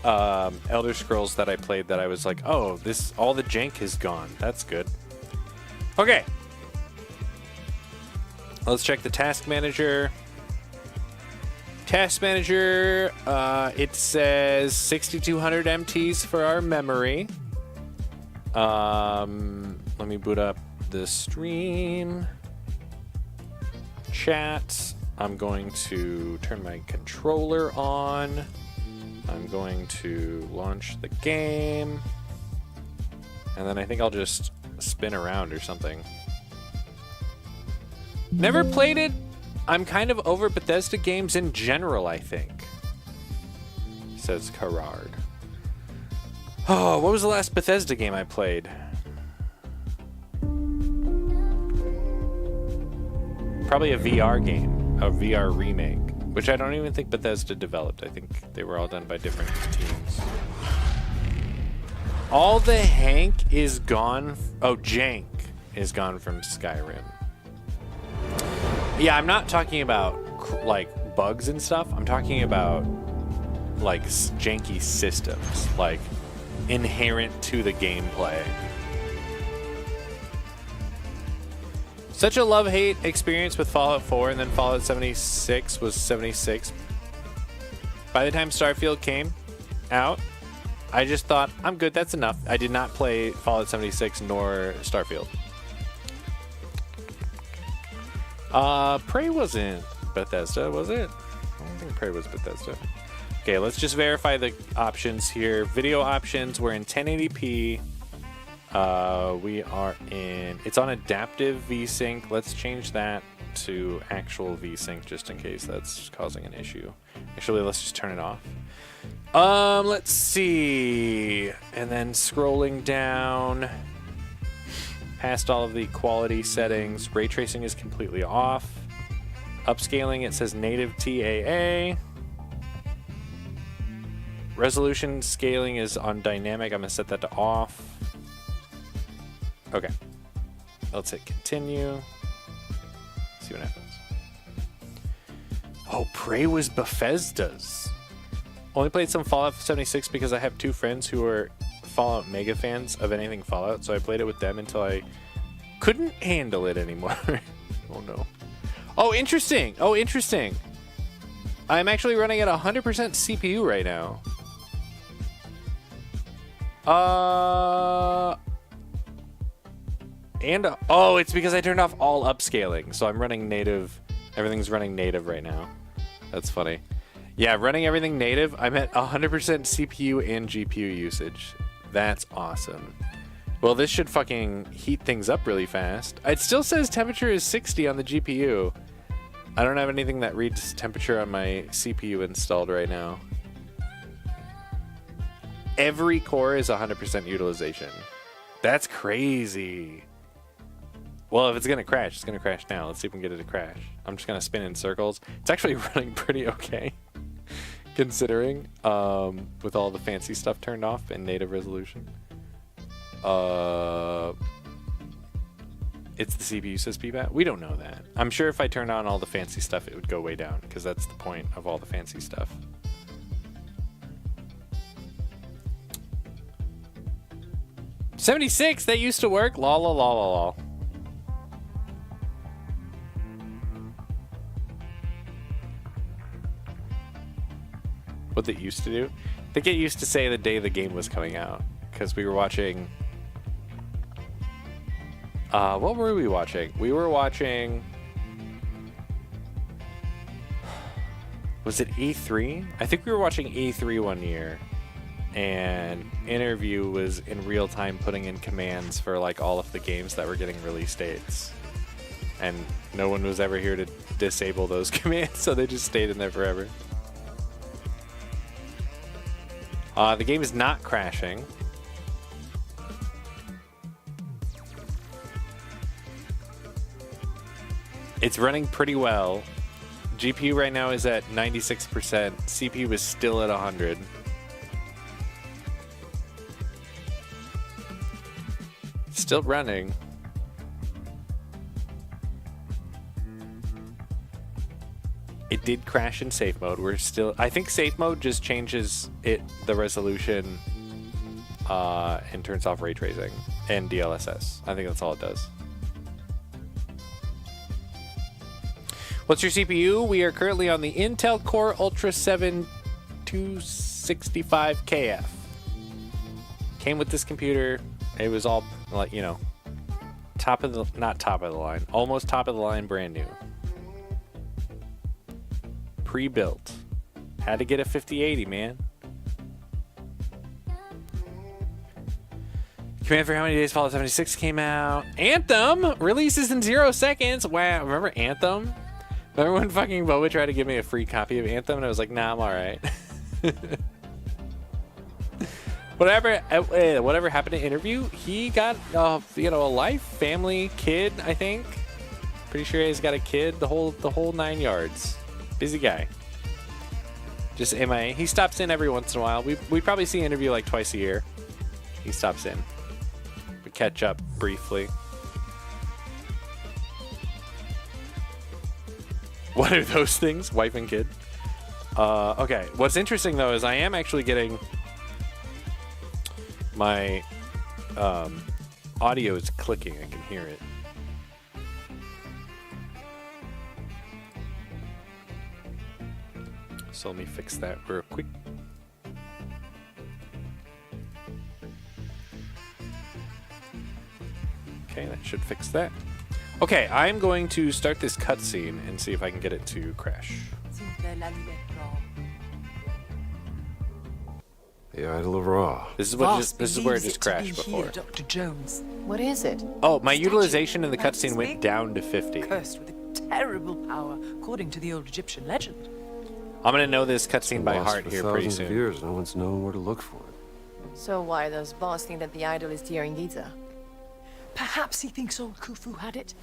Elder Scrolls that I played that I was like, oh, all the jank is gone. That's good. Okay. Let's check the task manager. Task manager, it says 6200 MTs for our memory. Let me boot up the stream. Chat. I'm going to turn my controller on. I'm going to launch the game. And then I think I'll just spin around or something. Never played it. I'm kind of over Bethesda games in general, I think. Says Carrard. Oh, what was the last Bethesda game I played? Probably a VR game, a VR remake, which I don't even think Bethesda developed. I think they were all done by different teams. All the Hank is gone. Oh, Jank is gone from Skyrim. Yeah, I'm not talking about like bugs and stuff. I'm talking about like janky systems, like inherent to the gameplay. Such a love-hate experience with Fallout 4, and then Fallout 76 was 76. By the time Starfield came out, I just thought, I'm good, that's enough. I did not play Fallout 76 nor Starfield. Prey wasn't Bethesda, was it? I don't think Prey was Bethesda. Okay, let's just verify the options here. Video options, we're in 1080p. We are in, it's on adaptive VSync. Let's change that to actual VSync just in case that's causing an issue. Actually, let's just turn it off. Let's see. And then scrolling down past all of the quality settings, ray tracing is completely off. Upscaling, it says native TAA. Resolution scaling is on dynamic. I'm gonna set that to off. Okay. Let's hit continue. See what happens. Oh, Prey was Bethesda's. Only played some Fallout 76 because I have two friends who are Fallout mega fans of anything Fallout, so I played it with them until I couldn't handle it anymore. Oh no. Oh, interesting. Oh, interesting. I'm actually running at 100% CPU right now. Oh, it's because I turned off all upscaling, so I'm running native. Everything's running native right now. That's funny. Yeah, running everything native, I'm at 100% CPU and GPU usage. That's awesome. Well, this should fucking heat things up really fast. It still says temperature is 60 on the GPU. I don't have anything that reads temperature on my CPU installed right now. Every core is 100% utilization. That's crazy. Well, if it's gonna crash, it's gonna crash now. Let's see if we can get it to crash. I'm just gonna spin in circles. It's actually running pretty okay, considering, with all the fancy stuff turned off and native resolution. It's the CPU, says PBAT. We don't know that. I'm sure if I turned on all the fancy stuff, it would go way down, because that's the point of all the fancy stuff. $76, that used to work. Lol, lol, lol, lol. What it used to do? I think it used to say the day the game was coming out, because we were watching. What were we watching? We were watching. Was it E3? I think we were watching E3 one year, and Interview was in real time putting in commands for like all of the games that were getting release dates, and no one was ever here to disable those commands, so they just stayed in there forever. The game is not crashing. It's running pretty well. GPU right now is at 96%. CPU is still at 100. Still running. It did crash in safe mode. We're still. I think safe mode just changes the resolution, and turns off ray tracing and DLSS. I think that's all it does. What's your CPU? We are currently on the Intel Core Ultra 7 265KF. Came with this computer. It was all like, you know, not top of the line, almost top of the line, brand new. Pre-built. Had to get a 5080, man. Command for how many days Fallout 76 came out. Anthem releases in 0 seconds. Wow, remember Anthem? Remember when fucking Boba tried to give me a free copy of Anthem and I was like, nah, I'm alright. Whatever happened to Interview, he got a life, family, kid, I think. Pretty sure he's got a kid, the whole 9 yards. Busy guy. Just MIA. He stops in every once in a while. We probably see Interview like twice a year. He stops in. We catch up briefly. What are those things? Wife and kid. Okay. What's interesting though is I am actually getting my audio is clicking. I can hear it. So let me fix that real quick. should fix that. Okay, I'm going to start this cutscene and see if I can get it to crash. The Idol of Ra. This is what Voss this is where it believes just to be crashed here, before. Dr. Jones. What is it? Oh, my Statue. utilization in the Perhaps cutscene it's went big? down to 50. Cursed with a terrible power, according to the old Egyptian legend. I'm gonna know this cutscene by Lost heart for here pretty thousands of soon. years. No one's known where to look for it. So why does Boss think that the idol is here in Giza? Perhaps he thinks old Khufu had it.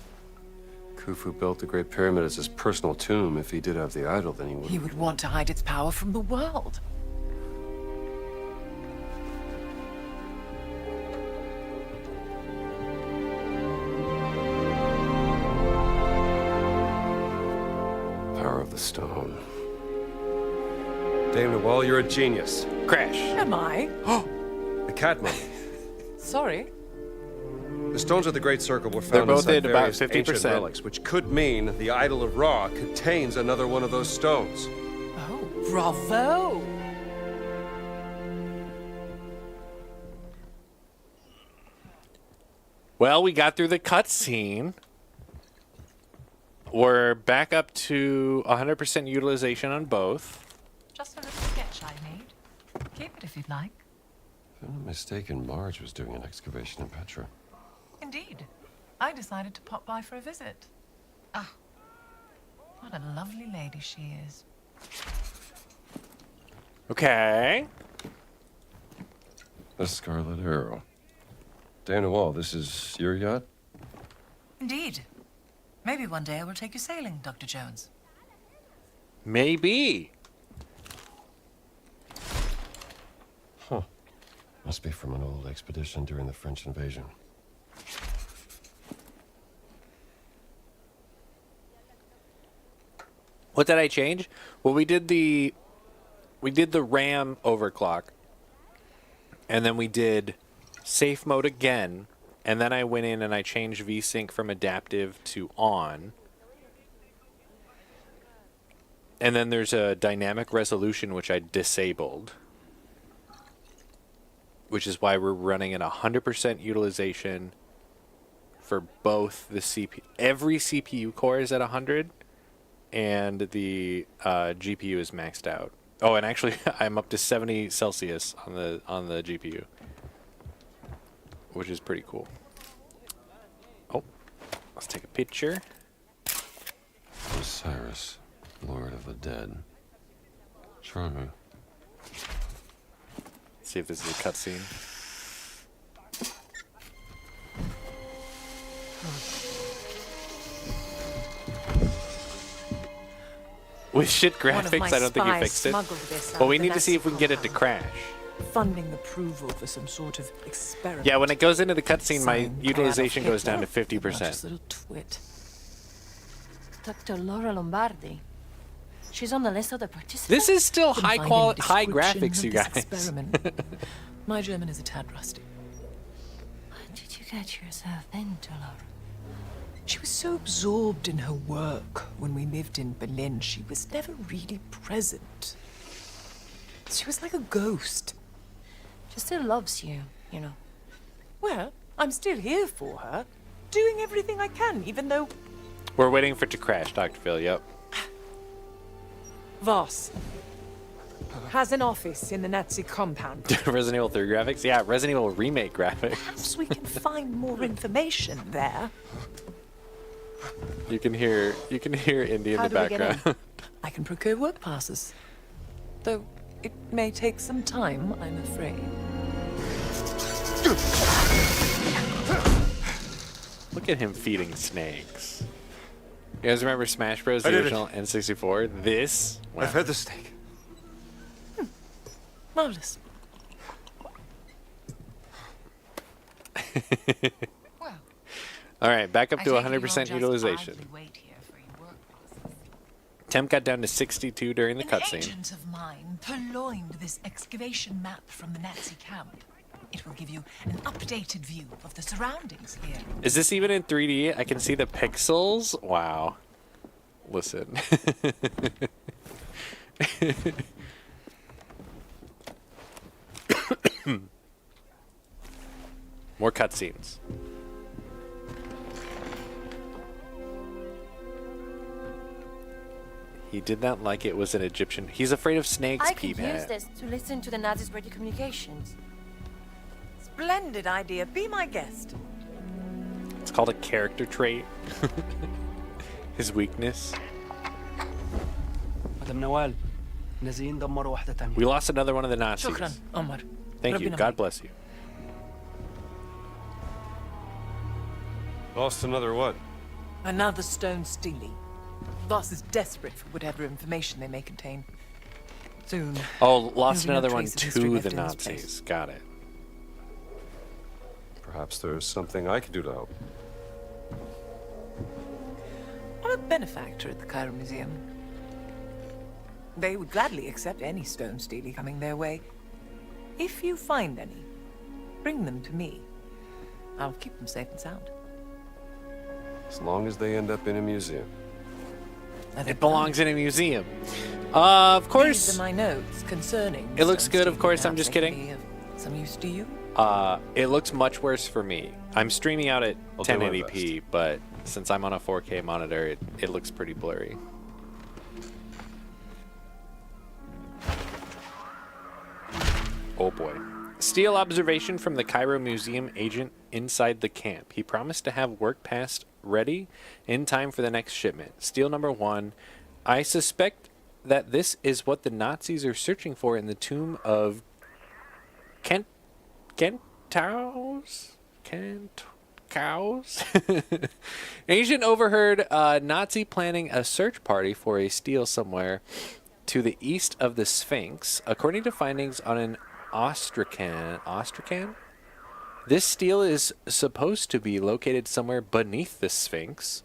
Khufu built the Great Pyramid as his personal tomb. If he did have the idol, then he would. He would want to hide its power from the world. Power of the stone. Dame Nawal, you're a genius. Crash. Am I? The cat mummy. Sorry. The stones of the Great Circle were They're found both inside at about various ancient 50%. relics, which could mean the Idol of Ra contains another one of those stones. Oh, bravo! Well, we got through the cutscene. We're back up to 100% utilization on both. Just a little sketch I made. Keep it if you'd like. If I'm not mistaken, Marge was doing an excavation in Petra. Indeed. I decided to pop by for a visit. Ah, what a lovely lady she is. Okay. The Scarlet Arrow. Dame Nawal, this is your yacht? Indeed. Maybe one day I will take you sailing, Dr. Jones. Maybe. Huh. Must be from an old expedition during the French invasion. What did I change? Well, we did the RAM overclock. And then we did safe mode again. And then I went in and I changed VSync from adaptive to on. And then there's a dynamic resolution, which I disabled. Which is why we're running at 100% utilization for both the CPU. Every CPU core is at 100, and the GPU is maxed out. Oh, and actually, I'm up to 70 Celsius on the GPU, which is pretty cool. Oh, let's take a picture. Osiris, Lord of the Dead. Charming. See if this is a cutscene. With shit graphics, I don't think you fixed it. But we need to see if we can get it to crash. Funding approval for some sort of experiment. Yeah, when it goes into the cutscene, my Signed utilization Adolf goes down to Hitler. Just 50%. little twit. Dr. Laura Lombardi. She's on the list of the participants. This is still Couldn't high find quality, any high description graphics, of you this guys. experiment. My German is a tad rusty. What did you get yourself into, Laura? She was so absorbed in her work when we lived in Berlin, she was never really present. She was like a ghost. She still loves you, you know. Well, I'm still here for her, doing everything I can, even though We're waiting for it to crash, Dr. Phil. Yep. Voss has an office in the Nazi compound. Resident Evil 3 graphics? Yeah, Resident Evil Remake graphics. Perhaps we can find more information there. You can hear Indy in How the do we get in? background. I can procure work passes. Though it may take some time, I'm afraid. Look at him feeding snakes. You guys remember Smash Bros. I The did it. original N64? This? Wow. I've had the snake. Marvelous. All right, back up to 100% utilization. Temp got down to 62 during the An cutscene. agent of mine purloined this excavation map from the Nazi camp. It will give you an updated view of the surroundings here. Is this even in 3D? I can see the pixels. Wow. Listen. More cutscenes. He did not like it was an Egyptian. He's afraid of snakes, I could use Peephead. this to listen to the Nazis' radio communications. Splendid idea. Be my guest. It's called a character trait. His weakness. مدام نوال نازلين دمروا واحدة تانية. We lost another one of the Nazis. شكرا عمر. Thank you. ربنا God معك. bless you. Lost another what? Another stone stealing. Voss is desperate for whatever information they may contain. Soon. Oh, lost There'll be no another one trace of history to left the in this Nazis. place. Got it. Perhaps there's something I could do to help. I'm a benefactor at the Cairo Museum. They would gladly accept any stone stealing coming their way. If you find any, bring them to me. I'll keep them safe and sound. As long as they end up in a museum. It belongs in a museum. Of These course. are my notes concerning. It looks stone good, of stealing. course, I'm Perhaps just they could kidding. be of some use to you. It looks much worse for me. I'm streaming out at I'll do my 1080p, but since I'm on a 4K monitor, it looks pretty blurry. Oh boy. Steal observation from the Cairo Museum agent inside the camp. He promised to have work passed ready in time for the next shipment. Steal number 1. I suspect that this is what the Nazis are searching for in the tomb of Kentaus? Cows? Agent overheard Nazi planning a search party for a steal somewhere to the east of the Sphinx. According to findings on an Ostracan? This stele is supposed to be located somewhere beneath the Sphinx.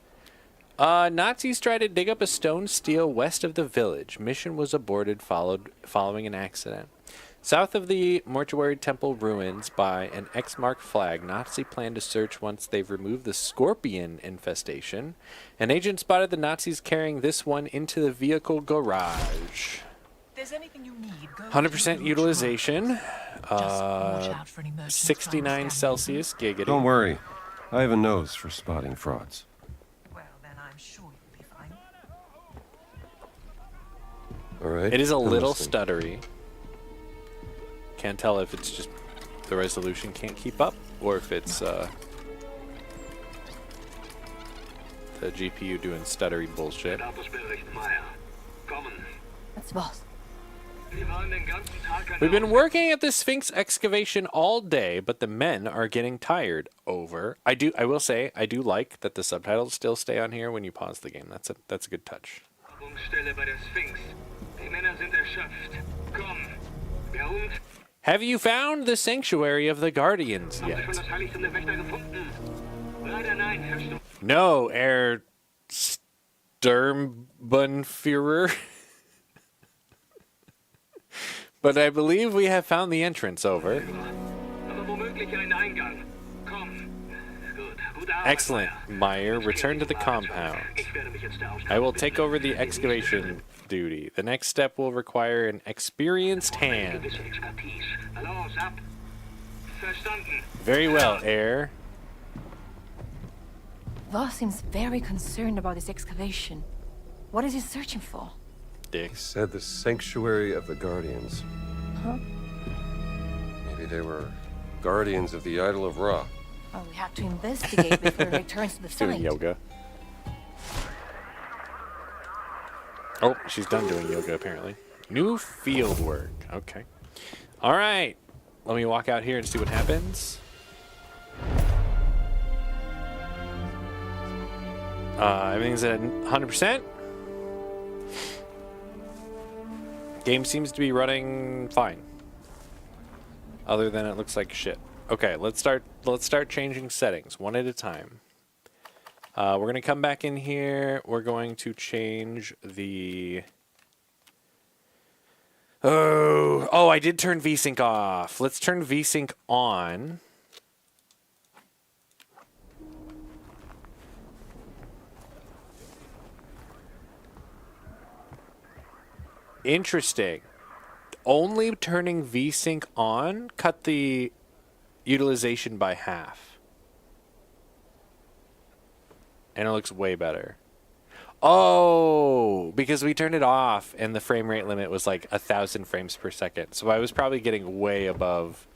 Nazis tried to dig up a stone stele west of the village. Mission was aborted following an accident. South of the mortuary temple ruins by an X-marked flag, Nazi plan to search once they've removed the scorpion infestation. An agent spotted the Nazis carrying this one into the vehicle garage. There's anything you need. Go 100% utilization. Just watch out for an emergency 69 crime Celsius, giggity. Don't worry. I have a nose for spotting frauds. Well, then I'm sure you'll be fine. All right. It is a I'm little listening. stuttery. Can't tell if it's just the resolution can't keep up or if it's the GPU doing stuttery bullshit. That's Voss. We've been working at the Sphinx excavation all day, but the men are getting tired. Over. I will say I do like that the subtitles still stay on here when you pause the game. That's a good touch. Have you found the sanctuary of the Guardians yet? No, Herr Sturmbannführer. But I believe we have found the entrance. Over. Excellent, Meyer. Return to the compound. I will take over the excavation duty. The next step will require an experienced hand. Very well, Herr. Voss seems very concerned about this excavation. What is he searching for? Dick. Said the sanctuary of the Guardians. Huh? Maybe they were guardians of the idol of Ra. Well, we have to investigate before he returns to the Doing site. yoga. Oh, she's done doing yoga apparently. New field work. Okay. All right. Let me walk out here and see what happens. Everything's at 100%. Game seems to be running fine. Other than it looks like shit. Okay, let's start changing settings one at a time. We're going to come back in here. We're going to change the... Oh, I did turn VSync off. Let's turn VSync on. Interesting. Only turning VSync on cut the utilization by half. And it looks way better. Oh, because we turned it off and the frame rate limit was like 1,000 frames per second. So I was probably getting way above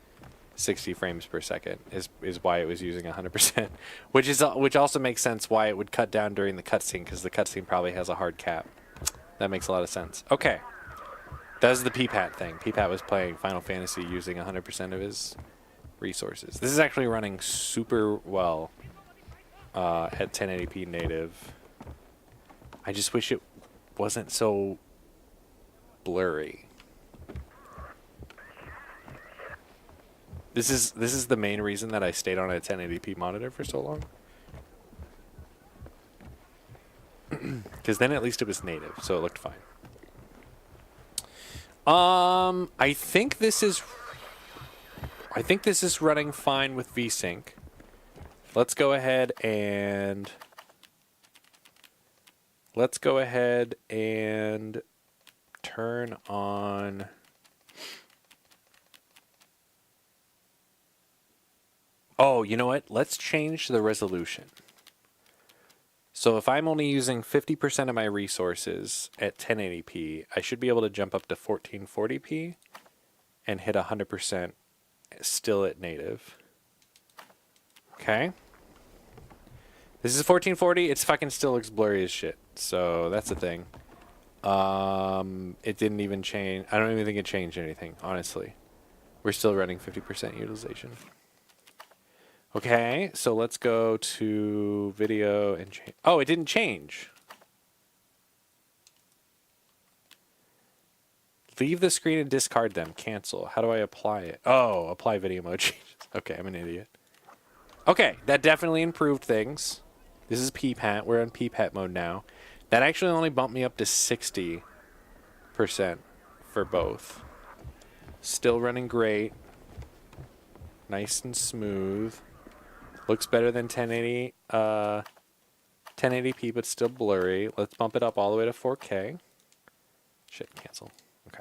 60 frames per second is why it was using 100%, which also makes sense why it would cut down during the cutscene, because the cutscene probably has a hard cap. That makes a lot of sense. Okay. That was the PPAT thing. PPAT was playing Final Fantasy using 100% of his resources. This is actually running super well at 1080p native. I just wish it wasn't so blurry. This is the main reason that I stayed on a 1080p monitor for so long. Because then at least it was native, so it looked fine. I think this is running fine with VSync. Let's go ahead and turn on Oh, you know what? Let's change the resolution. So if I'm only using 50% of my resources at 1080p, I should be able to jump up to 1440p and hit 100% still at native. Okay. This is 1440. It's fucking still looks blurry as shit. So that's the thing. It didn't even change. I don't even think it changed anything, honestly. We're still running 50% utilization. Okay, so let's go to video and change. Oh, it didn't change. Leave the screen and discard them. Cancel. How do I apply it? Oh, apply video mode changes. Okay, I'm an idiot. Okay, that definitely improved things. This is PPAT. We're on PPAT mode now. That actually only bumped me up to 60% for both. Still running great. Nice and smooth. Looks better than 1080, 1080p, but still blurry. Let's bump it up all the way to 4K. Shit, cancel. Okay.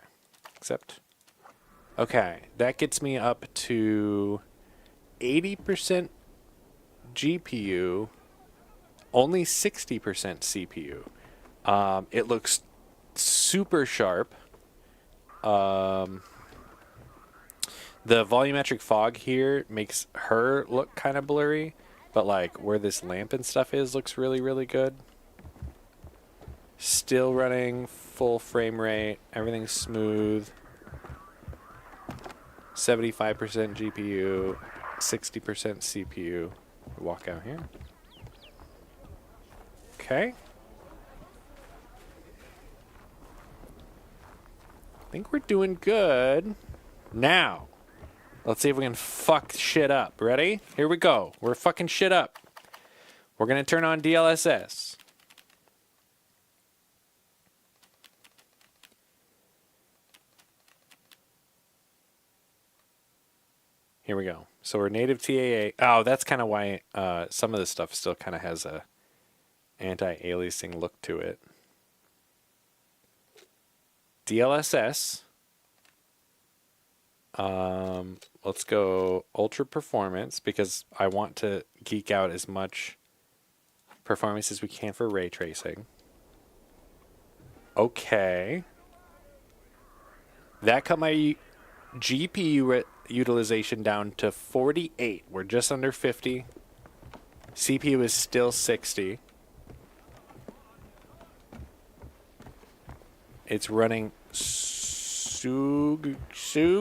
Accept. Okay, that gets me up to 80% GPU, only 60% CPU. It looks super sharp. The volumetric fog here makes her look kind of blurry, but like where this lamp and stuff is looks really, really good. Still running full frame rate. Everything's smooth. 75% GPU, 60% CPU. Walk out here. Okay. I think we're doing good. Now, let's see if we can fuck shit up. Ready? Here we go. We're fucking shit up. We're going to turn on DLSS. Here we go. So we're native TAA. Oh, that's kind of why some of this stuff still kind of has a anti-aliasing look to it. DLSS. Let's go ultra performance because I want to geek out as much performance as we can for ray tracing. Okay. That cut my GPU utilization down to 48. We're just under 50. CPU is still 60. It's running so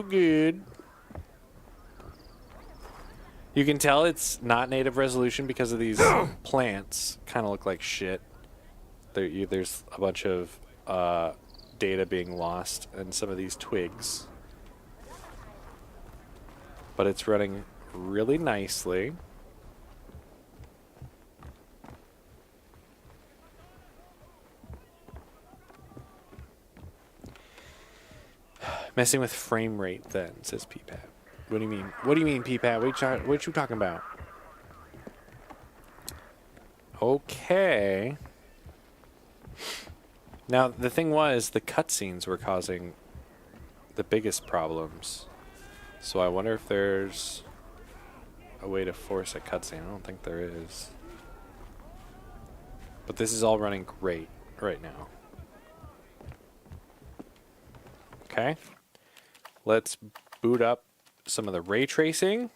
good. You can tell it's not native resolution because of these plants. Kind of look like shit. There's a bunch of data being lost in some of these twigs. But it's running really nicely. Messing with frame rate then, says PPAT. What do you mean? What do you mean, PPAT? What you talking about? Okay. Now, the thing was, the cutscenes were causing the biggest problems. So I wonder if there's a way to force a cutscene. I don't think there is. But this is all running great. right now. Okay. Let's boot up some of the ray tracing.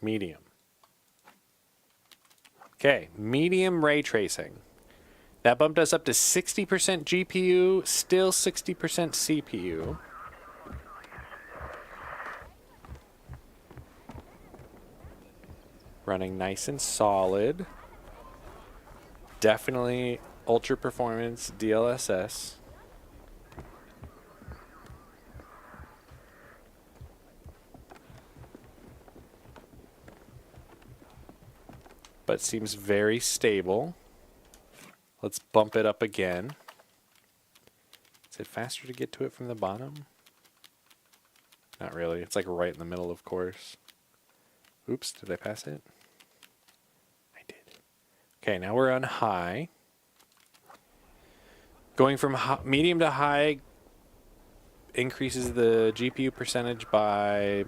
Medium. Okay, medium ray tracing. That bumped us up to 60% GPU, still 60% CPU. Running nice and solid. Definitely ultra performance DLSS. But seems very stable. Let's bump it up again. Is it faster to get to it from the bottom? Not really. It's like right in the middle, of course. Oops, did I pass it? I did. Okay, now we're on high. Going from medium to high increases the GPU percentage by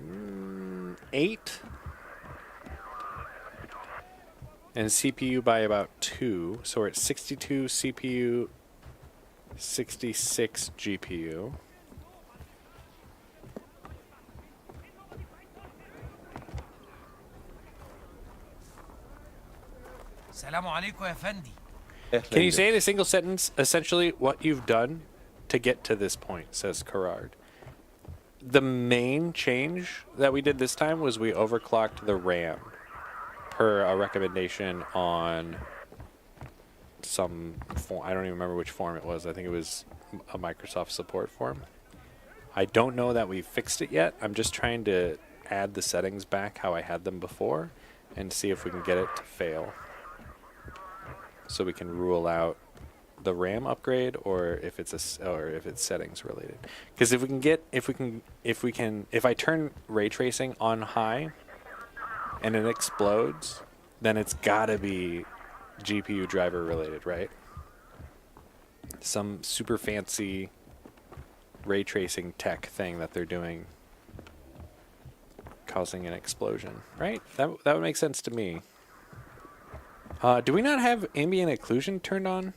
8. And CPU by about 2. So we're at 62 CPU, 66 GPU. Can you say in a single sentence essentially what you've done to get to this point, says Gerard. The main change that we did this time was we overclocked the RAM per a recommendation on some form. I don't even remember which form it was. I think it was a Microsoft support form. I don't know that we fixed it yet. I'm just trying to add the settings back how I had them before and see if we can get it to fail. So we can rule out the RAM upgrade or if it's settings related. Because if I turn ray tracing on high and it explodes, then it's gotta be GPU driver related, right? Some super fancy ray tracing tech thing that they're doing causing an explosion, right? That would make sense to me. Do we not have ambient occlusion turned on?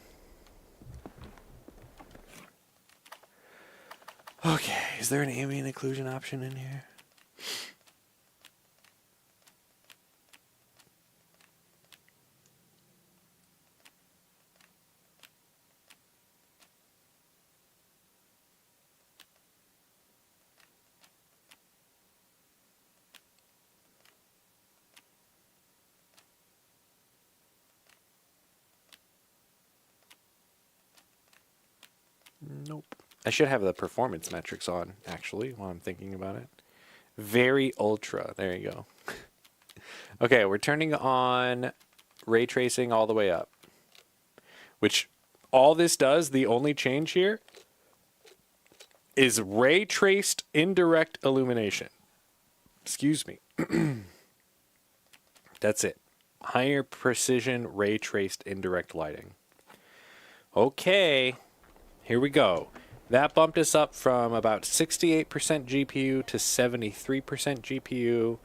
Okay, is there an ambient occlusion option in here? Nope. I should have the performance metrics on, actually, while I'm thinking about it. Very ultra. There you go. Okay, we're turning on ray tracing all the way up. Which all this does, the only change here, is ray traced indirect illumination. Excuse me. That's it. Higher precision ray traced indirect lighting. Okay. Here we go. That bumped us up from about 68% GPU to 73% GPU.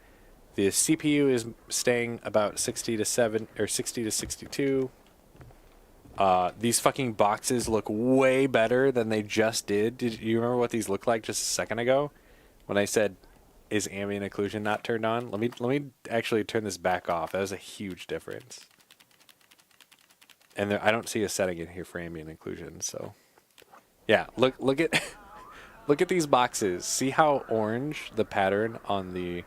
The CPU is staying about 60 to 62. These fucking boxes look way better than they just did. Did you remember what these looked like just a second ago? When I said, is ambient occlusion not turned on? Let me actually turn this back off. That was a huge difference. And I don't see a setting in here for ambient occlusion, so... Yeah, look at look at these boxes. See how orange the pattern on the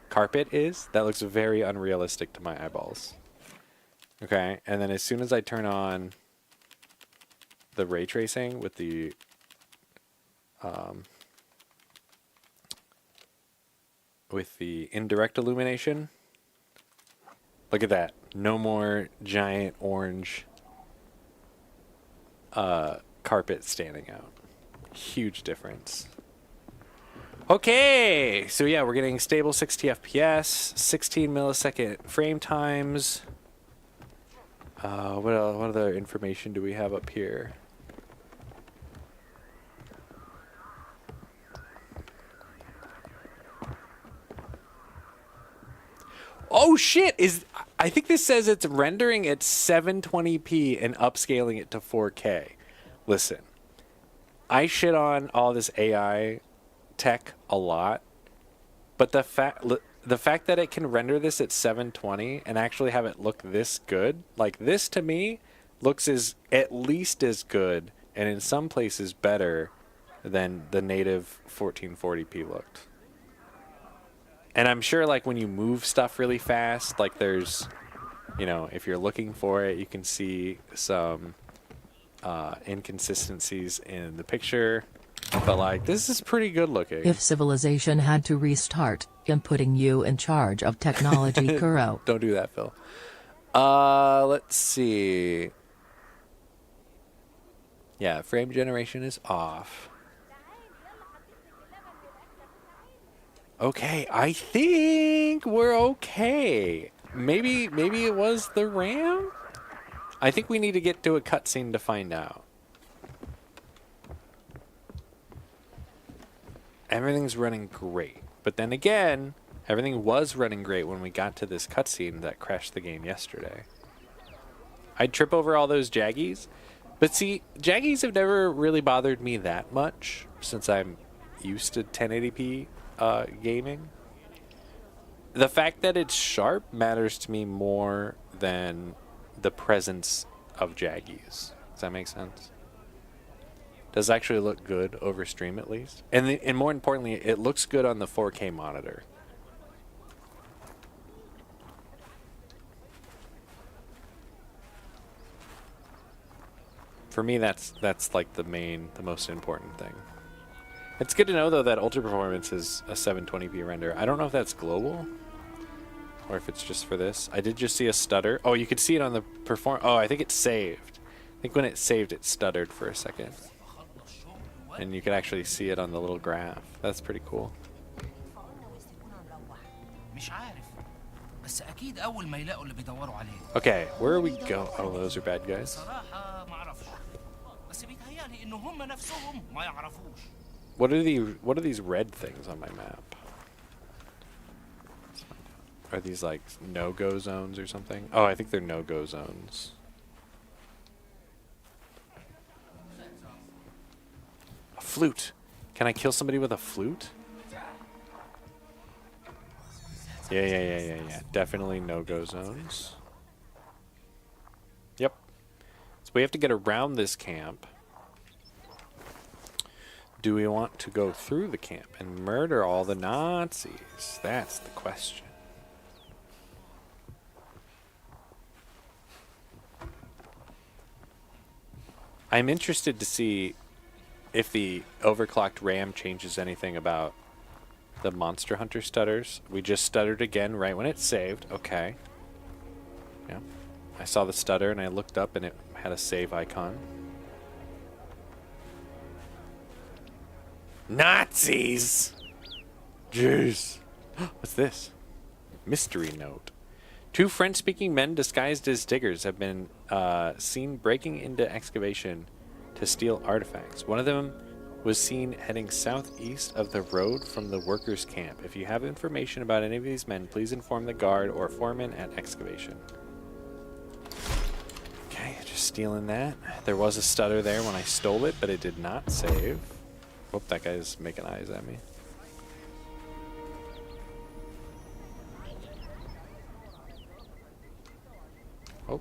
carpet is? That looks very unrealistic to my eyeballs. Okay, and then as soon as I turn on the ray tracing with the indirect illumination, look at that. No more giant orange carpet standing out. Huge difference. Okay, so yeah, we're getting stable 60 FPS, 16 millisecond frame times. What other information do we have up here? Oh shit! I think this says it's rendering at 720p and upscaling it to 4K. Listen, I shit on all this AI tech a lot, but the fact that it can render this at 720 and actually have it look this good, like this to me looks at least as good and in some places better than the native 1440p looked. And I'm sure like when you move stuff really fast, like there's, you know, if you're looking for it, you can see some inconsistencies in the picture. But like, this is pretty good looking. If civilization had to restart, I'm putting you in charge of technology, Kuro. Don't do that, Phil. Let's see. Yeah, frame generation is off. Okay, I think we're okay. Maybe it was the RAM? I think we need to get to a cutscene to find out. Everything's running great. But then again, everything was running great when we got to this cutscene that crashed the game yesterday. I'd trip over all those Jaggies. But see, Jaggies have never really bothered me that much since I'm used to 1080p gaming. The fact that it's sharp matters to me more than the presence of Jaggies. Does that make sense? Does it actually look good over stream at least? And more importantly, it looks good on the 4K monitor. For me, that's like the most important thing. It's good to know though that Ultra Performance is a 720p render. I don't know if that's global or if it's just for this. I did just see a stutter. Oh, you could see it on the Oh, I think it's saved. I think when it saved, it stuttered for a second. And you could actually see it on the little graph. That's pretty cool. Okay, where are we go? Oh, those are bad guys. What are these red things on my map? Are these like no-go zones or something? Oh, I think they're no-go zones. A flute. Can I kill somebody with a flute? Yeah. Definitely no-go zones. Yep. So we have to get around this camp. Do we want to go through the camp and murder all the Nazis? That's the question. I'm interested to see if the overclocked RAM changes anything about the Monster Hunter stutters. We just stuttered again right when it saved. Okay. Yeah. I saw the stutter and I looked up and it had a save icon. Nazis! Jeez. What's this? Mystery note. 2 French-speaking men disguised as diggers have been seen breaking into excavation to steal artifacts. One of them was seen heading southeast of the road from the workers' camp. If you have information about any of these men, please inform the guard or foreman at excavation. Okay, just stealing that. There was a stutter there when I stole it, but it did not save. Whoop, that guy's making eyes at me. Oh,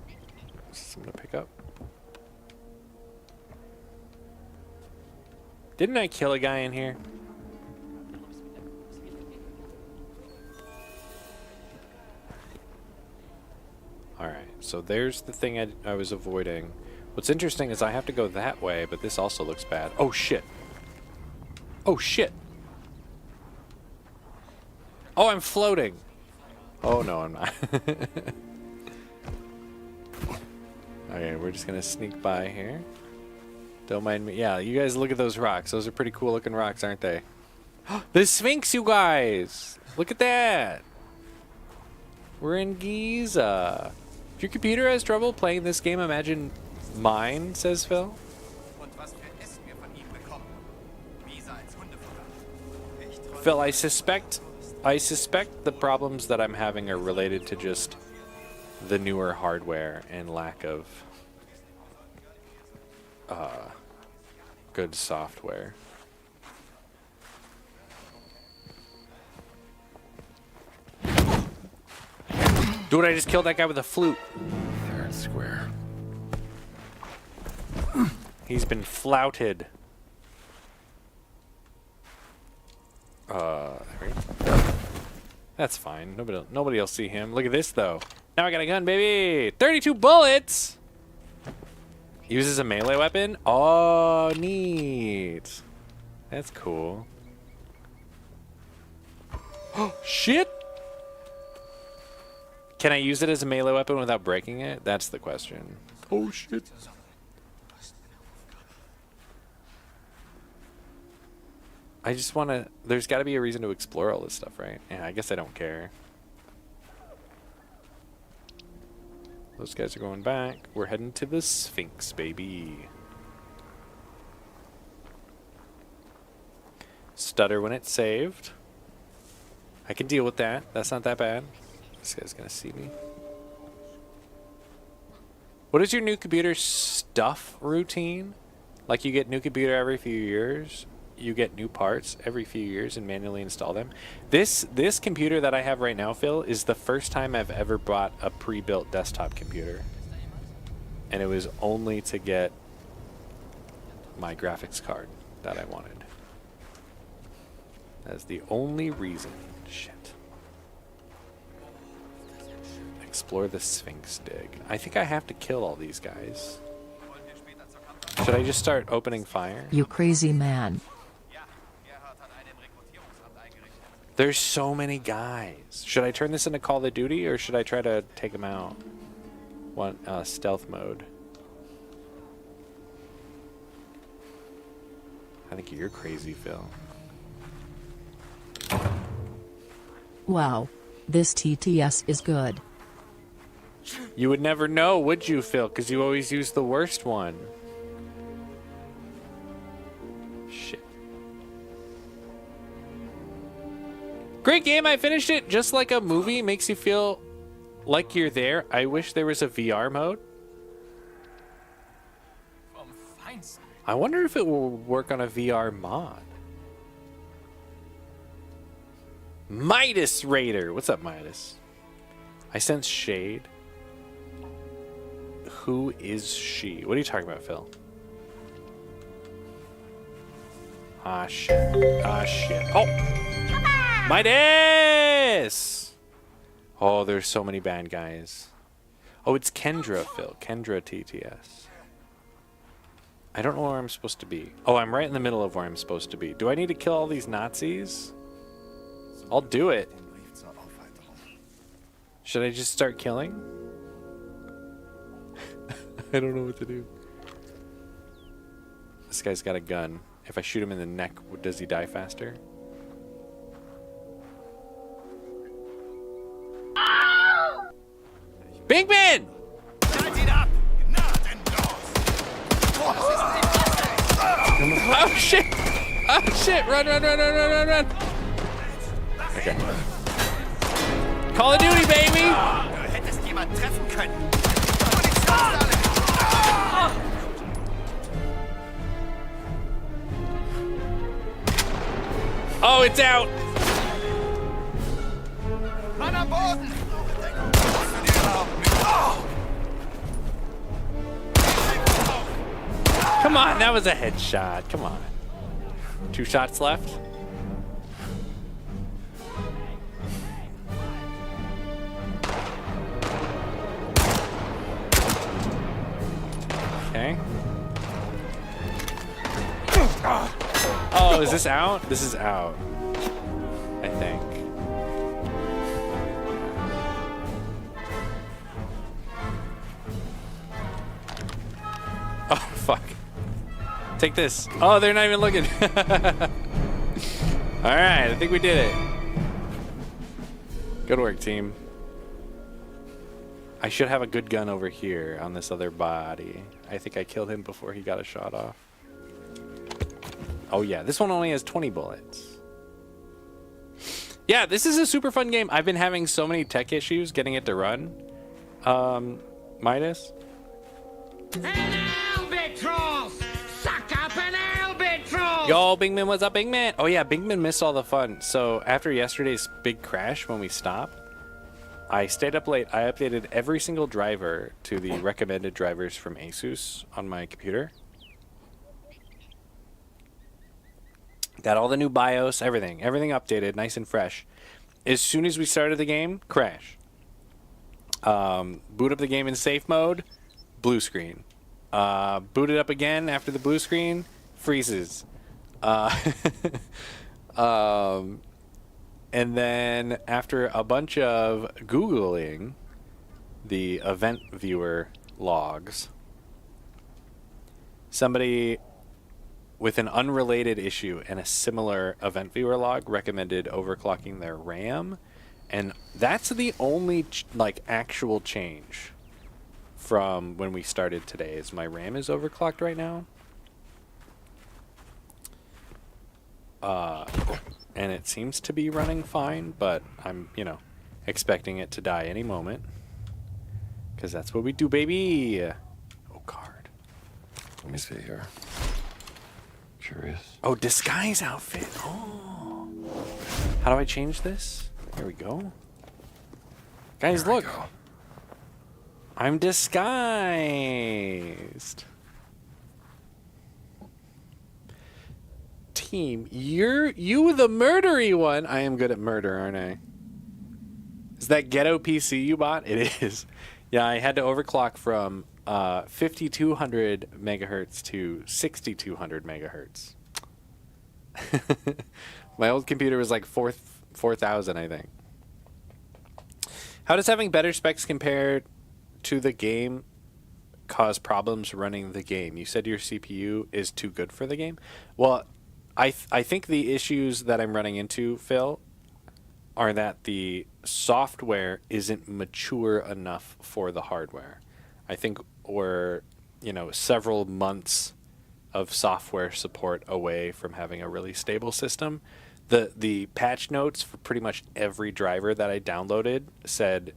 this is something to pick up. Didn't I kill a guy in here? Alright, so there's the thing I was avoiding. What's interesting is I have to go that way, but this also looks bad. Oh shit. Oh shit. Oh, I'm floating. Oh no, I'm not. Okay, we're just gonna sneak by here. Don't mind me. Yeah, you guys look at those rocks. Those are pretty cool looking rocks, aren't they? The Sphinx, you guys! Look at that! We're in Giza. If your computer has trouble playing this game, imagine mine, says Phil. Phil, I suspect I suspect the problems that I'm having are related to just the newer hardware and lack of good software. Dude, I just killed that guy with a flute. Fair and square. He's been flouted. There we go. That's fine. Nobody will see him. Look at this though. Now I got a gun, baby. 32 bullets. Uses a melee weapon. Oh, neat. That's cool. Oh shit! Can I use it as a melee weapon without breaking it? That's the question. Oh shit. I just want to... There's got to be a reason to explore all this stuff, right? Yeah, I guess I don't care. Those guys are going back. We're heading to the Sphinx, baby. Stutter when it's saved. I can deal with that. That's not that bad. This guy's going to see me. What is your new computer stuff routine? Like you get new computer every few years? You get new parts every few years and manually install them. This computer that I have right now, Phil, is the first time I've ever bought a pre-built desktop computer. And it was only to get my graphics card that I wanted. That's the only reason. Shit. Explore the Sphinx dig. I think I have to kill all these guys. Should I just start opening fire? You crazy man. There's so many guys. Should I turn this into Call of Duty or should I try to take them out? Stealth mode. I think you're crazy, Phil. Wow. This TTS is good. You would never know, would you, Phil? Because you always use the worst one. Shit. Great game, I finished it just like a movie. Makes you feel like you're there. I wish there was a VR mode. I wonder if it will work on a VR mod. Midas Raider. What's up, Midas? I sense shade. Who is she? What are you talking about, Phil? Ah, shit. Ah, shit. Oh! Midas! Oh, there's so many bad guys. Oh, it's Kendra, Phil. Kendra TTS. I don't know where I'm supposed to be. Oh, I'm right in the middle of where I'm supposed to be. Do I need to kill all these Nazis? I'll do it. Should I just start killing? I don't know what to do. This guy's got a gun. If I shoot him in the neck, does he die faster? Big Ben! Oh shit! Oh shit! Run, run, run, run, run, run, run! Okay. Call of Duty, baby! Oh, it's out! Come on, that was a headshot. Come on. 2 shots left. Okay. Oh, is this out? This is out. I think. Oh, fuck. Take this. Oh, they're not even looking. Alright, I think we did it. Good work, team. I should have a good gun over here on this other body. I think I killed him before he got a shot off. Oh yeah, this one only has 20 bullets. Yeah, this is a super fun game. I've been having so many tech issues getting it to run. Midas. An albatross! Suck up an albatross! Yo, Bingman, what's up, Bingman? Oh yeah, Bingman missed all the fun. So after yesterday's big crash when we stopped, I stayed up late. I updated every single driver to the recommended drivers from Asus on my computer. Got all the new BIOS, everything updated, nice and fresh. As soon as we started the game, crash. Boot up the game in safe mode, blue screen. Boot it up again after the blue screen, freezes. And then after a bunch of Googling the event viewer logs, somebody with an unrelated issue and a similar event viewer log recommended overclocking their RAM. And that's the only actual change from when we started today is my RAM is overclocked right now. And it seems to be running fine, but I'm, expecting it to die any moment. Because that's what we do, baby. Oh, card. Let me see here. Curious. Oh, disguise outfit. Oh. How do I change this? There we go. Guys, look. I'm disguised. Team, you the murdery one. I am good at murder, aren't I? Is that ghetto PC you bought? It is. Yeah, I had to overclock from 5200 megahertz to 6200 megahertz. My old computer was like 4,000, I think. How does having better specs compared to the game cause problems running the game? You said your CPU is too good for the game. Well, I think the issues that I'm running into, Phil, are that the software isn't mature enough for the hardware. I think we're, several months of software support away from having a really stable system. The patch notes for pretty much every driver that I downloaded said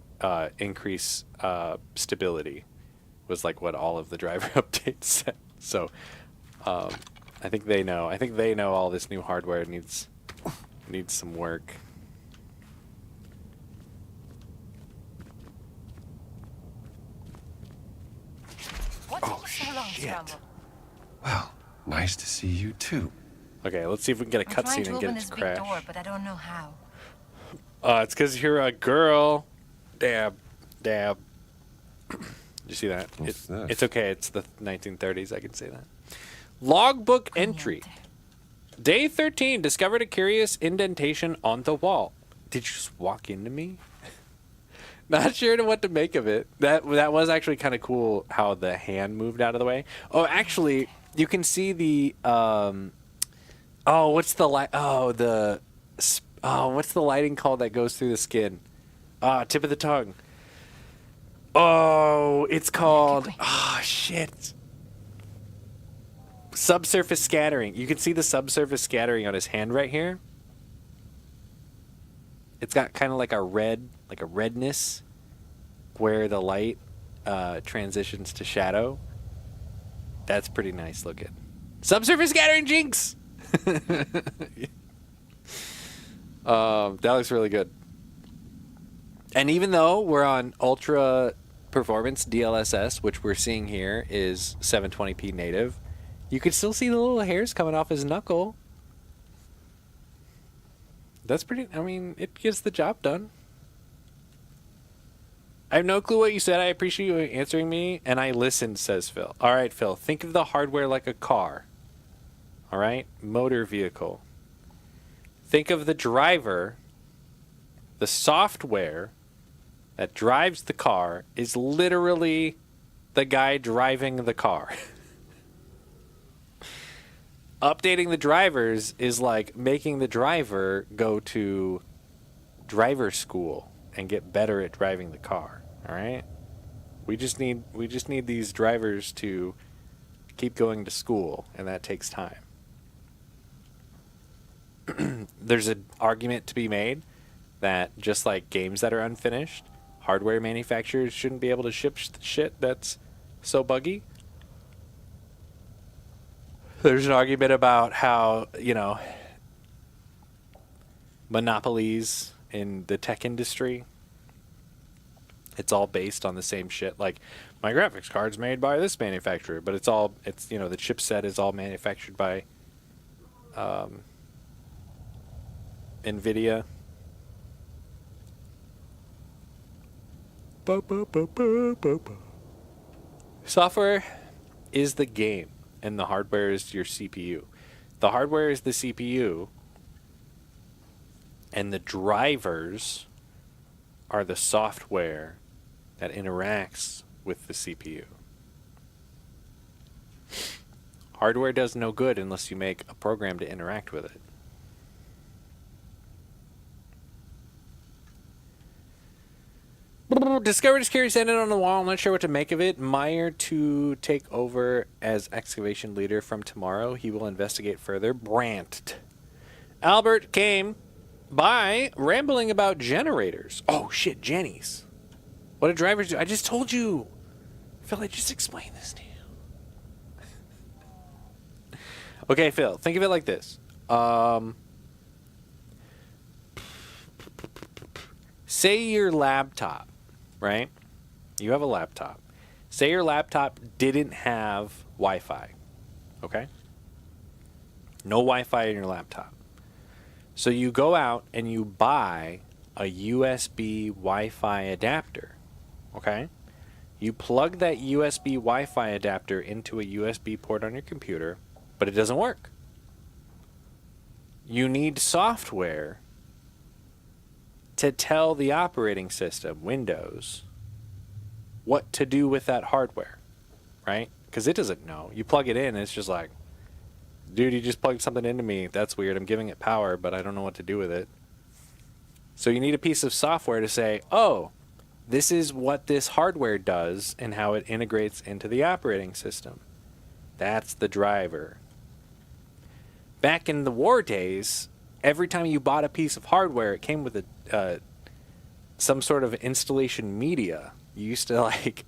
increase stability was like what all of the driver updates said. So I think they know. I think they know all this new hardware needs some work. Oh, shit. Well, nice to see you too. Okay, let's see if we can get a cutscene and get it to crash. Door, but I don't know how. It's because you're a girl. Dab. Did you see that? It's okay. It's the 1930s. I can say that. Logbook entry. Day 13. Discovered a curious indentation on the wall. Did you just walk into me? Not sure what to make of it. That was actually kind of cool how the hand moved out of the way. Oh, actually, you can see the what's the light? What's the lighting called that goes through the skin? Tip of the tongue. Oh, it's called shit. Subsurface scattering. You can see the subsurface scattering on his hand right here. It's got kind of like a redness where the light transitions to shadow. That's pretty nice looking. Subsurface scattering, Jinx! That looks really good. And even though we're on ultra performance DLSS, which we're seeing here is 720p native, you could still see the little hairs coming off his knuckle. That's pretty, it gets the job done. I have no clue what you said. I appreciate you answering me, and I listened, says Phil. All right, Phil, think of the hardware like a car. All right? Motor vehicle. Think of the driver, the software that drives the car is literally the guy driving the car. Updating the drivers is like making the driver go to driver school and get better at driving the car. All right? We just need these drivers to keep going to school, and that takes time. There's an argument to be made that just like games that are unfinished, hardware manufacturers shouldn't be able to ship shit that's so buggy. There's an argument about how, you know, monopolies in the tech industry, it's all based on the same shit. Like, my graphics card's made by this manufacturer, but it's, you know, the chipset is all manufactured by NVIDIA. Software is the game, and the hardware is your CPU. The hardware is the CPU, and the drivers are the software that interacts with the CPU. Hardware does no good unless you make a program to interact with it. Discovered Security Senate on the wall. I'm not sure what to make of it. Meyer to take over as excavation leader from tomorrow. He will investigate further. Brandt. Albert came by rambling about generators. Oh, shit, Jennies. What do drivers do? I just told you. Phil, I just explained this to you. Okay, Phil, think of it like this. Say your laptop, right? You have a laptop. Say your laptop didn't have Wi-Fi, okay? No Wi-Fi in your laptop. So you go out and you buy a USB Wi-Fi adapter, okay? You plug that USB Wi-Fi adapter into a USB port on your computer, but it doesn't work. You need software to tell the operating system, Windows, what to do with that hardware, right? Because it doesn't know. You plug it in, and it's just like, dude, you just plugged something into me. That's weird. I'm giving it power, but I don't know what to do with it. So you need a piece of software to say, oh, this is what this hardware does and how it integrates into the operating system. That's the driver. Back in the war days, every time you bought a piece of hardware, it came with some sort of installation media. You used to like,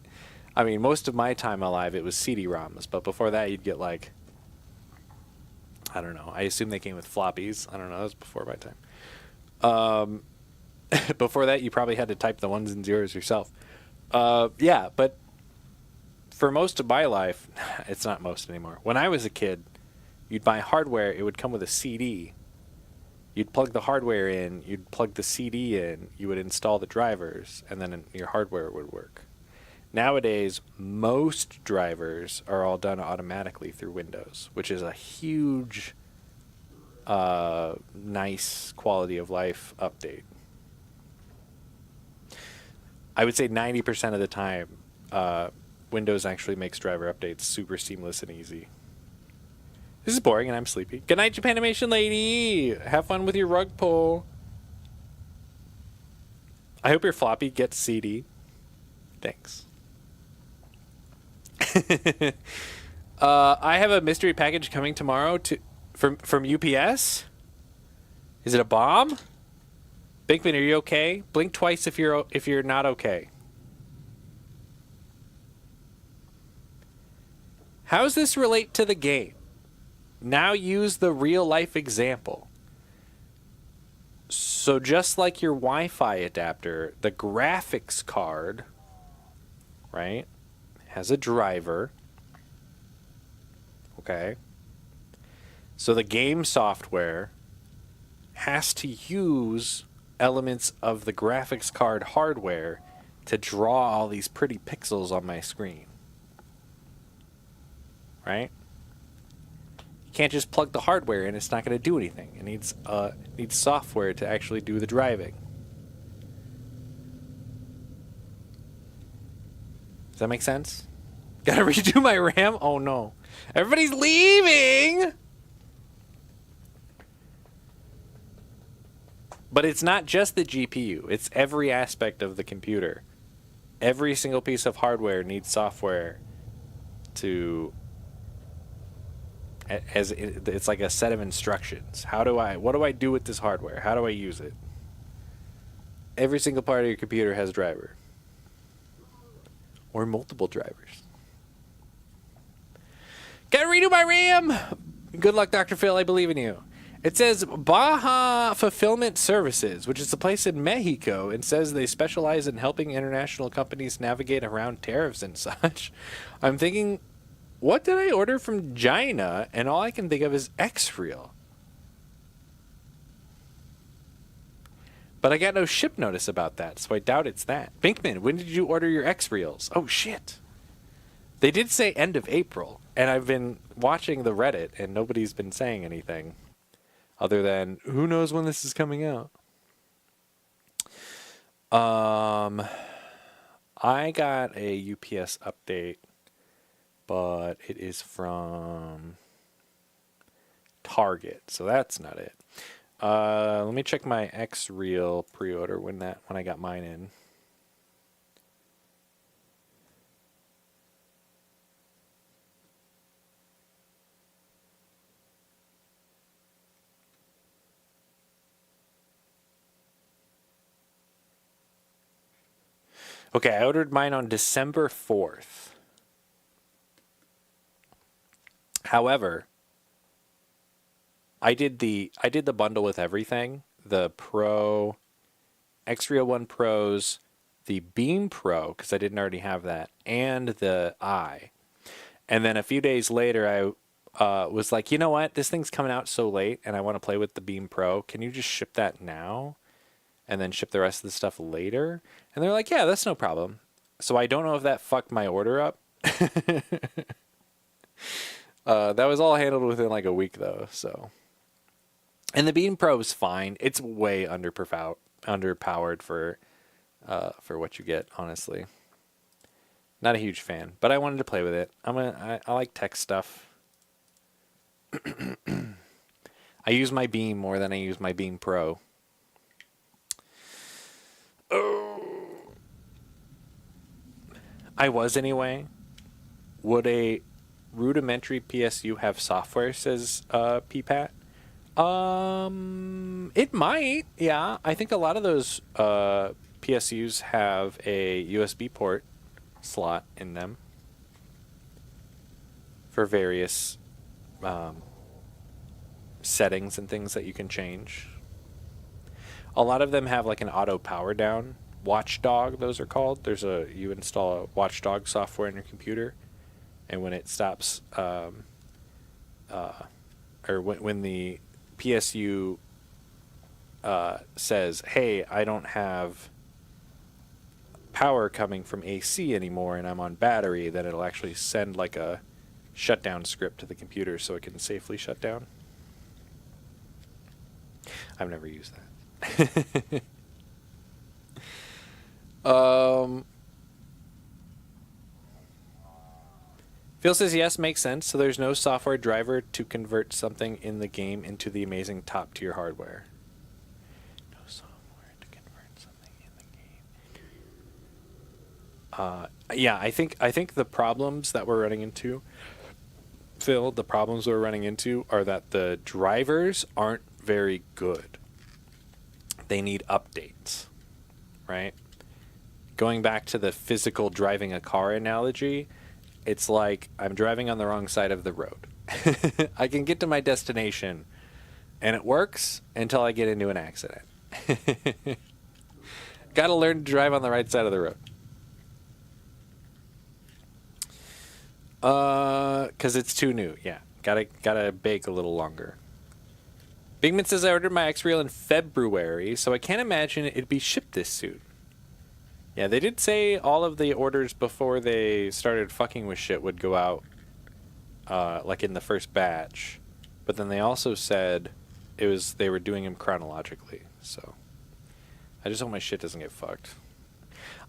I mean, most of my time alive, it was CD-ROMs, but before that, you'd get like, I don't know. I assume they came with floppies. I don't know. That was before my time. Before that, you probably had to type the ones and zeros yourself. Yeah, but for most of my life, it's not most anymore. When I was a kid, you'd buy hardware. It would come with a CD. You'd plug the hardware in. You'd plug the CD in. You would install the drivers, and then your hardware would work. Nowadays, most drivers are all done automatically through Windows, which is a huge, nice quality of life update. I would say 90% of the time, Windows actually makes driver updates super seamless and easy. This is boring and I'm sleepy. Good night, Japanimation lady. Have fun with your rug pull. I hope your floppy gets CD. Thanks. I have a mystery package coming tomorrow from UPS. Is it a bomb? Binkman, are you okay? Blink twice if you're not okay. How does this relate to the game? Now use the real life example. So just like your Wi-Fi adapter, the graphics card, right, has a driver. Okay. So the game software has to use elements of the graphics card hardware to draw all these pretty pixels on my screen. Right? You can't just plug the hardware in, it's not going to do anything. It needs software to actually do the driving. Does that make sense? Gotta redo my RAM? Oh no. Everybody's leaving! But it's not just the GPU. It's every aspect of the computer. Every single piece of hardware needs software to... It's like a set of instructions. What do I do with this hardware? How do I use it? every single part of your computer has a driver. Or multiple drivers. Gotta redo my RAM! Good luck, Dr. Phil. I believe in you. It says Baja Fulfillment Services, which is a place in Mexico, and says they specialize in helping international companies navigate around tariffs and such. I'm thinking, what did I order from China? And all I can think of is X-Reel. But I got no ship notice about that, so I doubt it's that. Binkman, when did you order your X-Reels? Oh, shit. They did say end of April, and I've been watching the Reddit, and nobody's been saying anything other than, who knows when this is coming out. I got a UPS update, but it is from Target, so that's not it. Let me check my X-Reel pre-order when I got mine in. Okay, I ordered mine on December 4th. However, I did the bundle with everything. The Pro, X-Reel 1 Pros, the Beam Pro, because I didn't already have that, and the Eye. And then a few days later, I was like, you know what? This thing's coming out so late, and I want to play with the Beam Pro. Can you just ship that now? And then ship the rest of the stuff later? And they're like, yeah, that's no problem. So I don't know if that fucked my order up. That was all handled within like a week, though, so... And the Beam Pro is fine. It's way underpowered for what you get, honestly. Not a huge fan, but I wanted to play with it. I like tech stuff. I use my Beam more than I use my Beam Pro. Oh. I was anyway. Would a rudimentary PSU have software, says PPAT? It might, yeah. I think a lot of those PSUs have a USB port slot in them for various settings and things that you can change. A lot of them have like an auto power down. Watchdog, those are called. You install a Watchdog software in your computer, and when it stops, or when the PSU says, hey, I don't have power coming from AC anymore and I'm on battery, then it'll actually send like a shutdown script to the computer so it can safely shut down. I've never used that. Phil says yes, makes sense. So there's no software driver to convert something in the game into the amazing top tier hardware. No software to convert something in the game. Yeah, I think the problems that we're running into, Phil, the problems we're running into are that the drivers aren't very good. They need updates, right? Going back to the physical driving a car analogy, it's like I'm driving on the wrong side of the road. I can get to my destination, and it works until I get into an accident. Got to learn to drive on the right side of the road. 'Cause it's too new. Yeah, gotta bake a little longer. Bigman says I ordered my X-Reel in February, so I can't imagine it'd be shipped this soon. Yeah, they did say all of the orders before they started fucking with shit would go out, like in the first batch. But then they also said they were doing them chronologically. So I just hope my shit doesn't get fucked.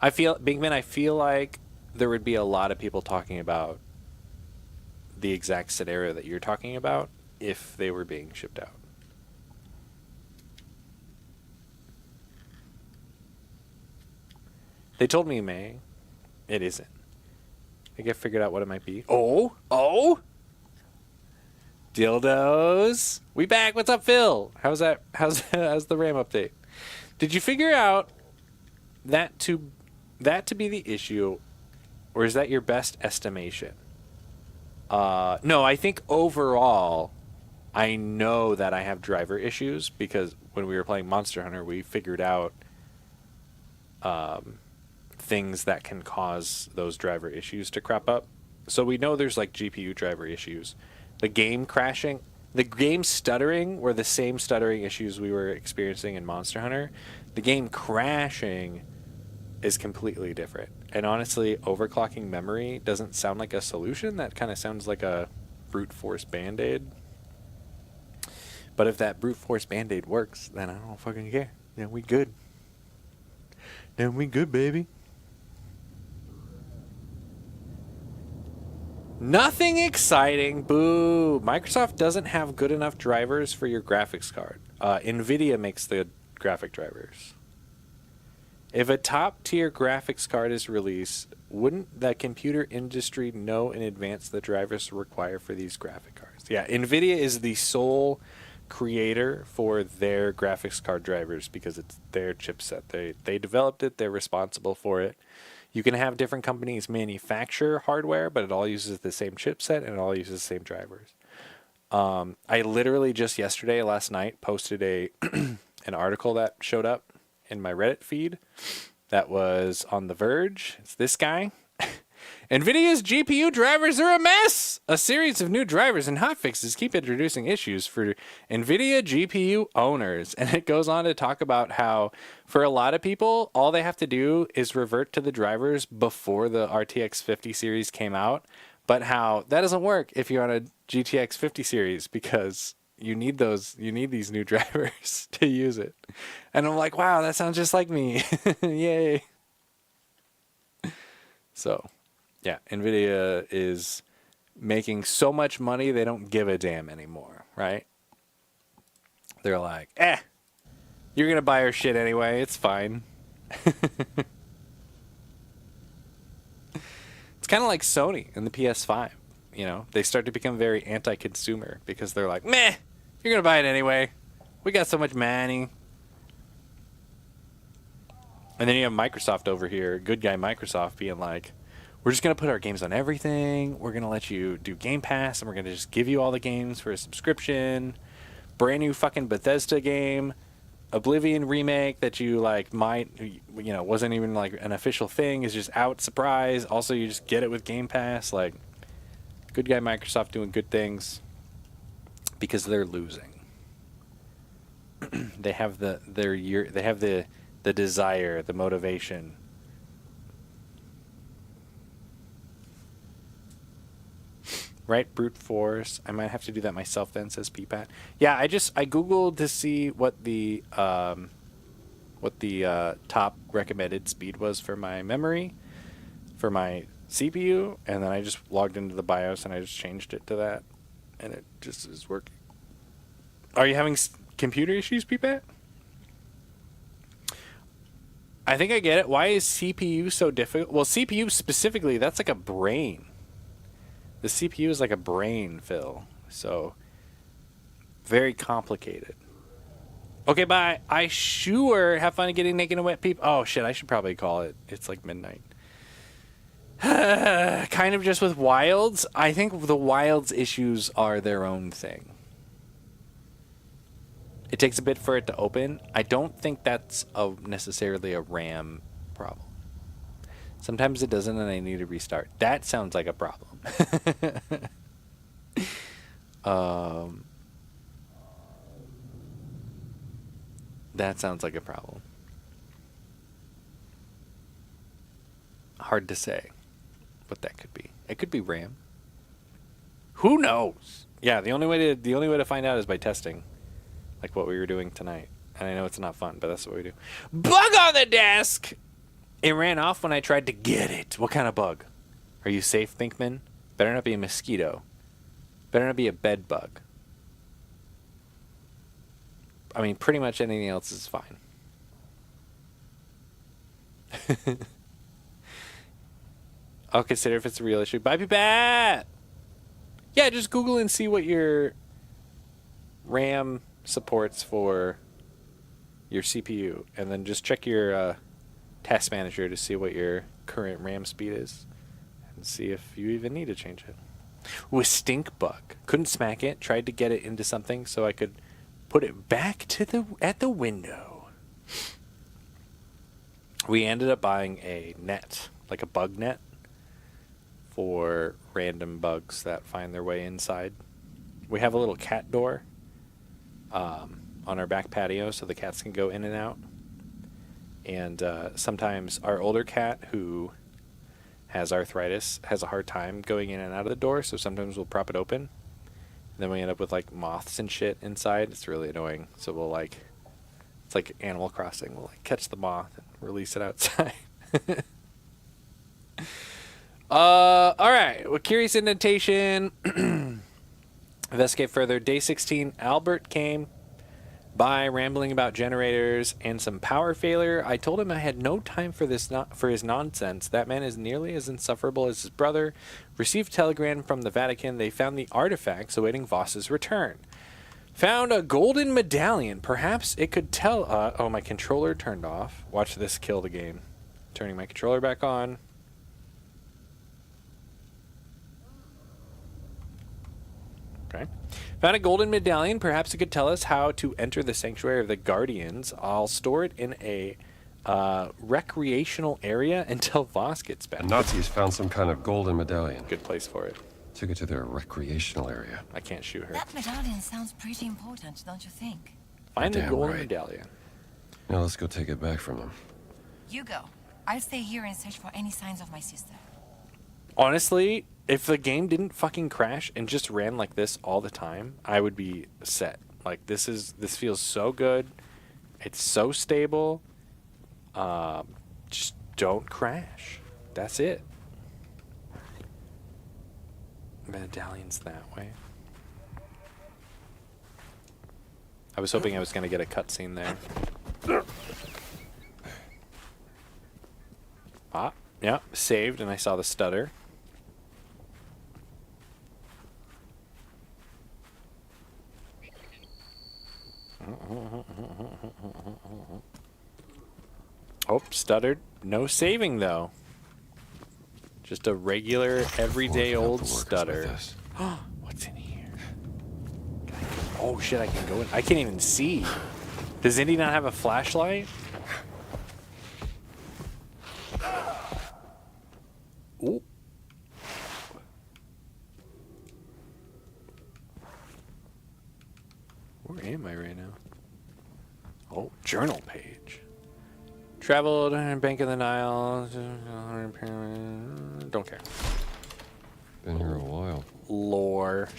Bigman, I feel like there would be a lot of people talking about the exact scenario that you're talking about if they were being shipped out. They told me May. It isn't. I think I figured out what it might be. Oh! Dildos. We back. What's up, Phil? How's the RAM update? Did you figure out that to be the issue, or is that your best estimation? No, I think overall, I know that I have driver issues because when we were playing Monster Hunter, we figured out things that can cause those driver issues to crop up. So we know there's like GPU driver issues. The game crashing, the game stuttering were the same stuttering issues we were experiencing in Monster Hunter. The game crashing is completely different. And honestly, overclocking memory doesn't sound like a solution. That kind of sounds like a brute force band-aid. But if that brute force band-aid works, then I don't fucking care. Then we good. Then we good, baby. Nothing exciting. Boo. Microsoft doesn't have good enough drivers for your graphics card. NVIDIA makes the graphic drivers. If a top-tier graphics card is released, wouldn't the computer industry know in advance the drivers required for these graphic cards? Yeah, NVIDIA is the sole creator for their graphics card drivers because it's their chipset. They developed it. They're responsible for it. You can have different companies manufacture hardware, but it all uses the same chipset and it all uses the same drivers. I literally just last night, posted an article that showed up in my Reddit feed that was on The Verge. It's this guy. NVIDIA's GPU drivers are a mess. A series of new drivers and hotfixes keep introducing issues for NVIDIA GPU owners. And it goes on to talk about how for a lot of people, all they have to do is revert to the drivers before the RTX 50 series came out. But how that doesn't work if you're on a GTX 50 series because you need these new drivers to use it. And I'm like, wow, that sounds just like me. Yay. So, yeah, NVIDIA is making so much money they don't give a damn anymore, right? They're like, you're going to buy our shit anyway. It's fine. It's kind of like Sony and the PS5. You know, they start to become very anti-consumer because they're like, meh, you're going to buy it anyway. We got so much money. And then you have Microsoft over here, good guy Microsoft, being like, we're just going to put our games on everything. We're going to let you do Game Pass, and we're going to just give you all the games for a subscription. Brand new fucking Bethesda game. Oblivion remake that you like might, you know, wasn't even like an official thing, is just out, surprise. Also, you just get it with Game Pass. Like, good guy Microsoft doing good things because they're losing. They have the desire, the motivation. Right, brute force. I might have to do that myself then, says PPAT. Yeah, I googled to see what the top recommended speed was for my memory, for my CPU, and then I just logged into the BIOS and I just changed it to that, and it just is working. Are you having computer issues, PPAT? I think I get it. Why is CPU so difficult? Well, CPU specifically, that's like a brain. The CPU is like a brain, Phil. So, very complicated. Okay, bye. I sure have fun getting naked and wet, people. Oh, shit, I should probably call it. It's like midnight. Kind of just with Wilds. I think the Wilds issues are their own thing. It takes a bit for it to open. I don't think that's necessarily a RAM problem. Sometimes it doesn't and I need to restart. That sounds like a problem. That sounds like a problem. Hard to say what that could be. It could be RAM. Who knows? Yeah, the only way to find out is by testing, like what we were doing tonight. And I know it's not fun, but that's what we do. Bug on the desk! It ran off when I tried to get it. What kind of bug? Are you safe, Thinkman? Better not be a mosquito. Better not be a bed bug. I mean, pretty much anything else is fine. I'll consider if it's a real issue. Bye, Pat! Yeah, just Google and see what your RAM supports for your CPU. And then just check your Task Manager to see what your current RAM speed is and see if you even need to change it. With Stink Bug. Couldn't smack it. Tried to get it into something so I could put it back to at the window. We ended up buying a net, like a bug net, for random bugs that find their way inside. We have a little cat door on our back patio so the cats can go in and out. And sometimes our older cat, who has arthritis, has a hard time going in and out of the door, so sometimes we'll prop it open. And then we end up with like moths and shit inside. It's really annoying. So we'll like, it's like Animal Crossing. We'll like catch the moth and release it outside. All right. Well, Curious Indentation. Investigate further. Day 16. Albert came by rambling about generators and some power failure. I told him I had no time for this, for his nonsense. That man is nearly as insufferable as his brother. Received telegram from the Vatican. They found the artifacts awaiting Voss's return. Found a golden medallion. Perhaps it could tell. Oh, my controller turned off. Watch this kill the game. Turning my controller back on. Okay. Found a golden medallion. Perhaps it could tell us how to enter the Sanctuary of the Guardians. I'll store it in a recreational area until Voss gets back. The Nazis found some kind of golden medallion. Good place for it. Took it to their recreational area. I can't shoot her. That medallion sounds pretty important, don't you think? Find the Damn golden right. medallion. Now let's go take it back from them. You go. I'll stay here and search for any signs of my sister. Honestly, if the game didn't fucking crash and just ran like this all the time, I would be set. Like this feels so good. It's so stable. Just don't crash. That's it. Medallion's that way. I was hoping I was gonna get a cutscene there. Ah, yeah, saved, and I saw the stutter. Oh, stuttered. No saving, though. Just a regular, everyday old stutter. What's in here? Oh, shit, I can go in. I can't even see. Does Indy not have a flashlight? Ooh. Where am I right now? Oh, journal page. Traveled Bank of the Nile. Don't care. Been here a while. Lore.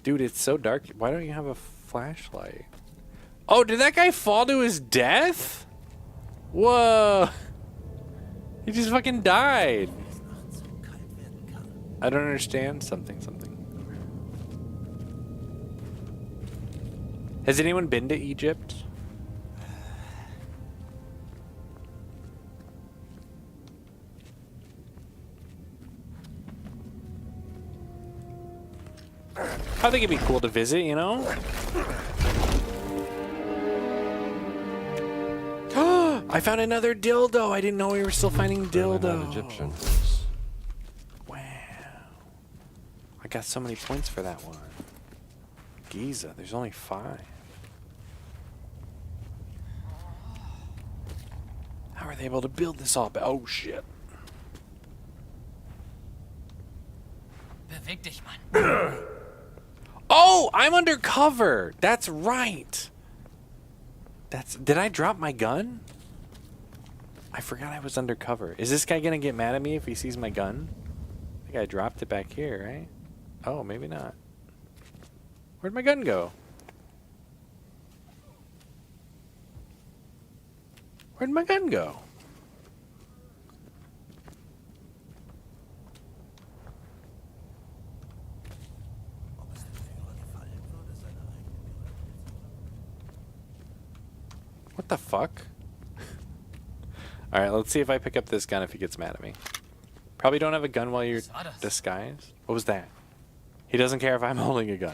Dude, it's so dark. Why don't you have a flashlight? Oh, did that guy fall to his death? Whoa. He just fucking died. I don't understand something. Has anyone been to Egypt? I think it'd be cool to visit, you know? I found another dildo. I didn't know we were still finding dildos. Egyptian. Wow. I got so many points for that one. Giza, there's only 5. How are they able to build this all? Oh, shit. Beweg dich, Mann. Oh, I'm undercover. That's right. Did I drop my gun? I forgot I was undercover. Is this guy gonna get mad at me if he sees my gun? I think I dropped it back here, right? Oh, maybe not. Where'd my gun go? Where'd my gun go? What the fuck? Alright, let's see if I pick up this gun if he gets mad at me. Probably don't have a gun while you're disguised. What was that? He doesn't care if I'm holding a gun.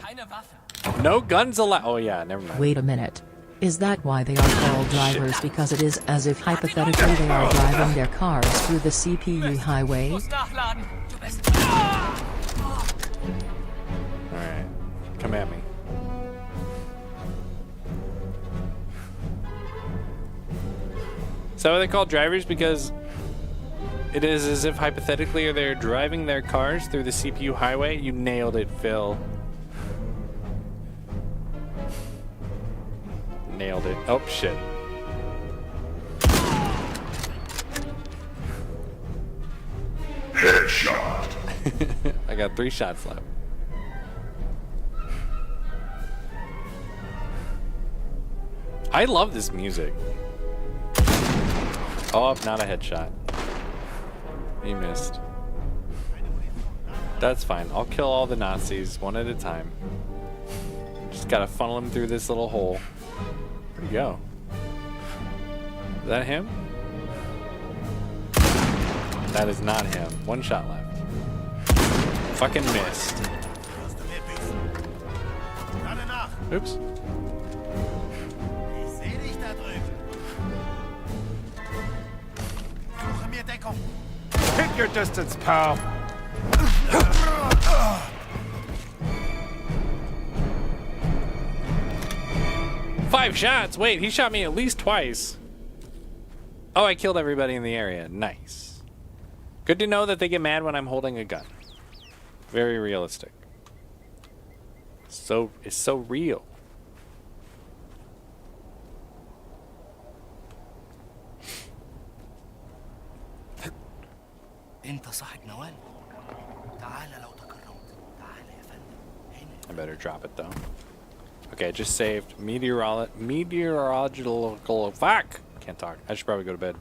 No guns allowed. Oh yeah, never mind. Wait a minute. Is that why they are called drivers? Because it is as if hypothetically they are driving their cars through the CPU highway. Alright. Come at me. So are they called drivers because it is as if hypothetically they're driving their cars through the CPU highway? You nailed it, Phil. Nailed it. Oh, shit. Headshot. I got 3 shots left. I love this music. Oh, not a headshot. You missed. That's fine. I'll kill all the Nazis one at a time. Just gotta funnel them through this little hole. Where'd he go? Is that him? That is not him. 1 shot left. Fucking missed. Oops. Pick your distance, pal. Five shots? Wait, he shot me at least twice. Oh, I killed everybody in the area. Nice. Good to know that they get mad when I'm holding a gun. Very realistic. So, it's so real. I better drop it though. Okay, I just saved meteorological. Fuck! Can't talk. I should probably go to bed.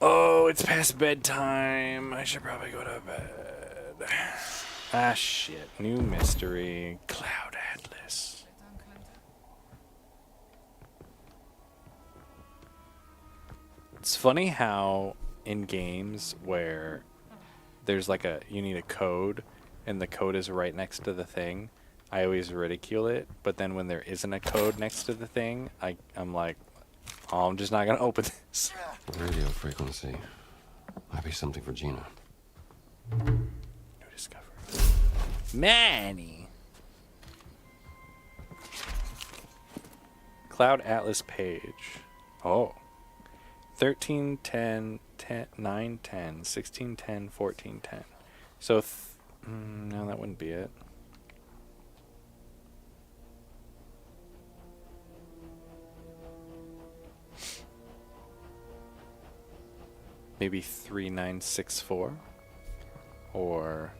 Oh, it's past bedtime. I should probably go to bed. Ah, shit. New mystery. Cloud Atlas. It's funny how in games where there's like you need a code and the code is right next to the thing, I always ridicule it, but then when there isn't a code next to the thing, I'm like, oh, I'm just not gonna open this. Radio frequency. Might be something for Gina. New discovery. Manny. Cloud Atlas page. Oh. 13, 10, 10, 9, 10, 16, 10, 14, 10. So, no, that wouldn't be it. Maybe 3964 or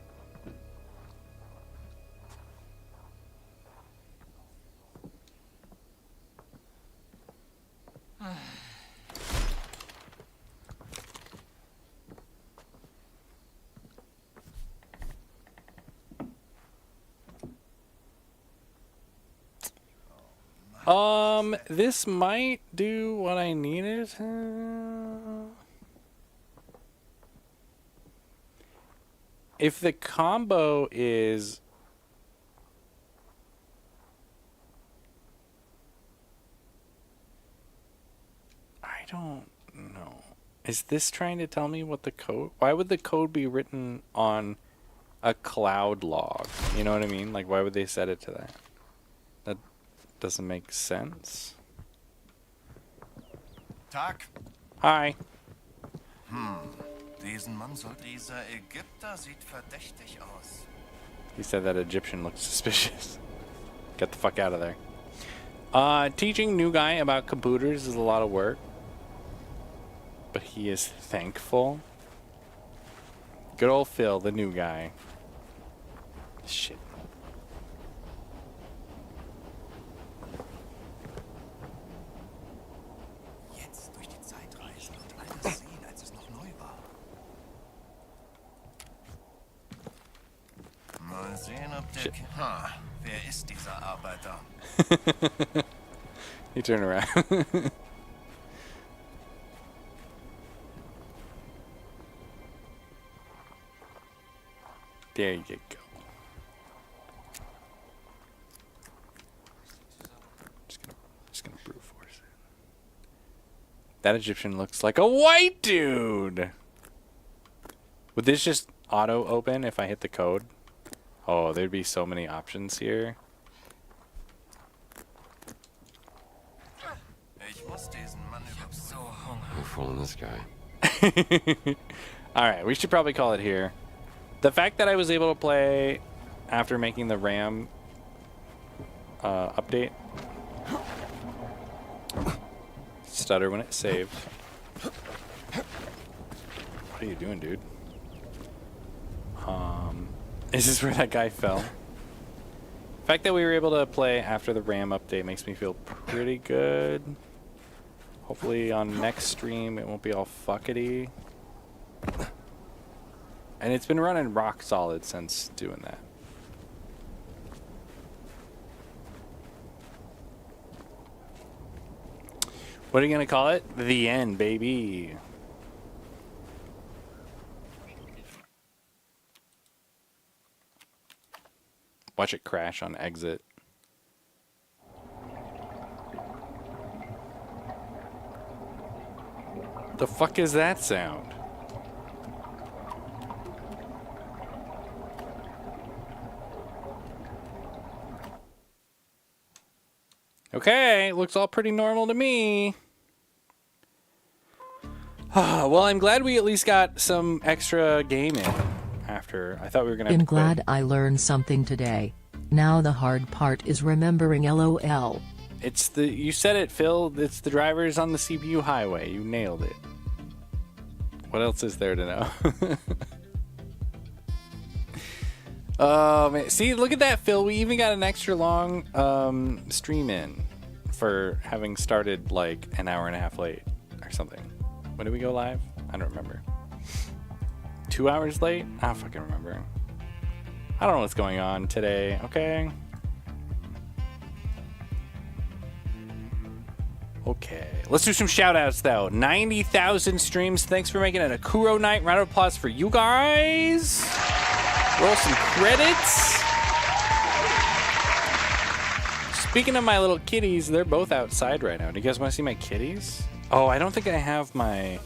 this might do what I needed. If the combo is I don't know. Is this trying to tell me what the code? Why would the code be written on a cloud log? You know what I mean? Like, why would they set it to that? That doesn't make sense. Tag. Hi. Diesen Mann soll dieser Ägypter sieht verdächtig aus. He said that Egyptian looked suspicious. Get the fuck out of there. Teaching new guy about computers is a lot of work. But he is thankful. Good old Phil, the new guy. Shit. Jetzt durch die Zeit reisen und alles sehen, als es noch neu war. Mal sehen, ob der... wer ist dieser Arbeiter? He turned around. There you go. That Egyptian looks like a white dude. Would this just auto open if I hit the code? Oh, there'd be so many options here. I'm fooling this guy. Alright, we should probably call it here. The fact that I was able to play after making the RAM update. Stutter when it saved. What are you doing, dude? Is this where that guy fell? The fact that we were able to play after the RAM update makes me feel pretty good. Hopefully on next stream it won't be all fuckety. And it's been running rock solid since doing that. What are you gonna call it? The end, baby. Watch it crash on exit. The fuck is that sound? Okay, looks all pretty normal to me. Well, I'm glad we at least got some extra game in after. I thought we were gonna have to quit. Glad I learned something today. Now the hard part is remembering LOL. It's the, you said it, Phil. It's the drivers on the CPU highway. You nailed it. What else is there to know? Man. See, look at that, Phil. We even got an extra long stream in for having started like an hour and a half late or something. When did we go live? I don't remember. 2 hours late? I don't fucking remember. I don't know what's going on today, okay? Okay, let's do some shout outs though. 90,000 streams. Thanks for making it a Kuro night. Round of applause for you guys. Roll some credits. Speaking of my little kitties, they're both outside right now. Do you guys want to see my kitties? Oh, I don't think I have my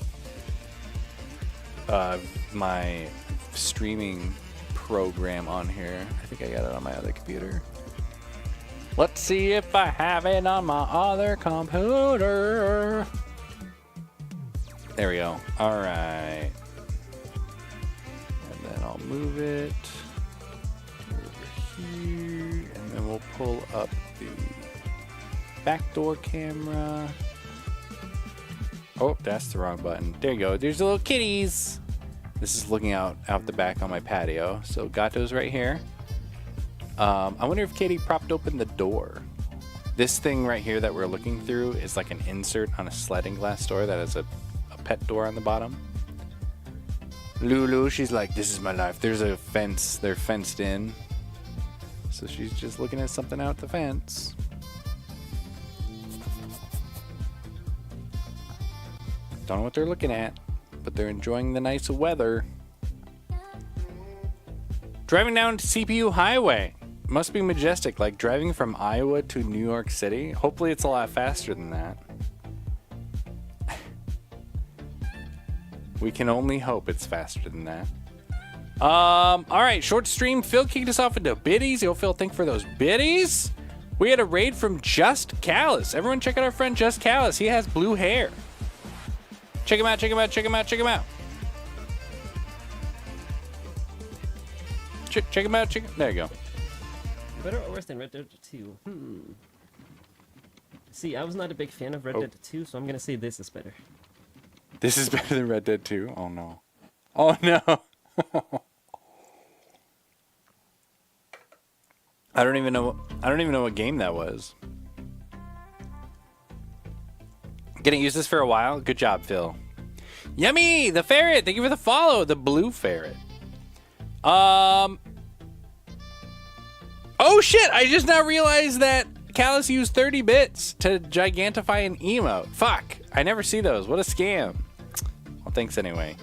my streaming program on here. I think I got it on my other computer. Let's see if I have it on my other computer. There we go. All right. And then I'll move it over here. And then we'll pull up the backdoor camera. Oh, that's the wrong button. There you go. There's the little kitties. This is looking out the back on my patio. So Gato's right here. I wonder if Katie propped open the door. This thing right here that we're looking through is like an insert on a sliding glass door that has a pet door on the bottom. Lulu, she's like, this is my life. There's a fence. They're fenced in. So she's just looking at something out the fence. Don't know what they're looking at, but they're enjoying the nice weather. Driving down to CPU Highway. Must be majestic, like driving from Iowa to New York City. Hopefully it's a lot faster than that. We can only hope it's faster than that. All right, short stream. Phil kicked us off into biddies. Yo, Phil, thank you for those biddies. We had a raid from Just Callus. Everyone check out our friend Just Callus. He has blue hair. Check him out, check him out, check him out, check him out. Check him out, there you go. Better or worse than Red Dead 2? See, I was not a big fan of Red Dead 2, so I'm gonna say this is better. This is better than Red Dead 2? Oh no. Oh no. I don't even know what game that was. Getting used this for a while. Good job, Phil. Yummy! The ferret! Thank you for the follow. The blue ferret. Oh shit! I just now realized that Callus used 30 bits to gigantify an emote. Fuck! I never see those. What a scam. Well, thanks anyway.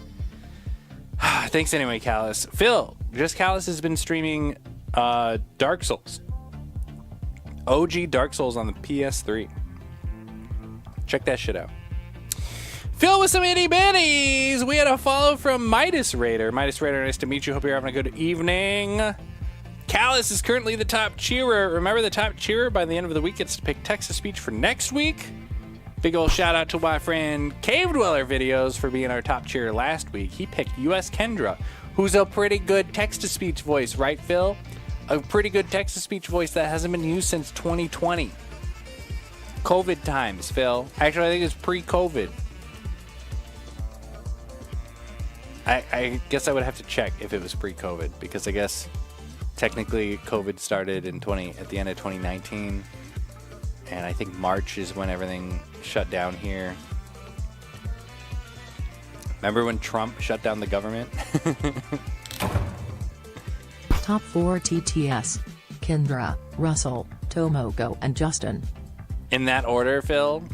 Thanks anyway, Callus. Phil, Just Callus has been streaming Dark Souls. OG Dark Souls on the PS3. Check that shit out. Phil with some itty bitties. We had a follow from Midas Raider. Midas Raider, nice to meet you. Hope you're having a good evening. Callus is currently the top cheerer. Remember, the top cheerer by the end of the week gets to pick text-to-speech for next week. Big ol' shout out to my friend Cave Dweller Videos for being our top cheerer last week. He picked US Kendra, who's a pretty good text-to-speech voice, right, Phil? A pretty good text-to-speech voice that hasn't been used since 2020. COVID times, Phil. Actually, I think it's pre-COVID. I guess I would have to check if it was pre-COVID, because I guess technically COVID started at the end of 2019, and I think March is when everything shut down here. Remember when Trump shut down the government? Top 4 TTS. Kendra, Russell, Tomoko, and Justin. In that order, Phil?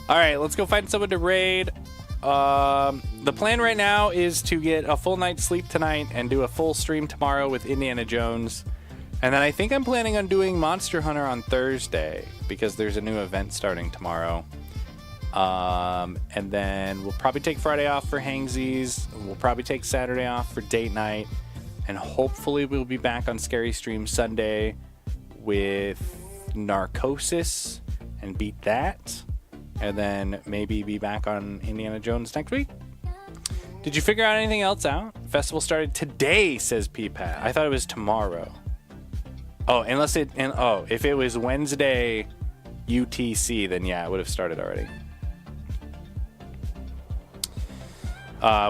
All right, let's go find someone to raid. The plan right now is to get a full night's sleep tonight and do a full stream tomorrow with Indiana Jones. And then I think I'm planning on doing Monster Hunter on Thursday because there's a new event starting tomorrow. And then we'll probably take Friday off for Hangsies. We'll probably take Saturday off for date night. And hopefully we'll be back on Scary Stream Sunday with Narcosis and beat that. And then maybe be back on Indiana Jones next week. Did you figure out anything else out? Festival started today, says P-Pat. I thought it was tomorrow. Oh, if it was Wednesday UTC, then yeah, it would have started already.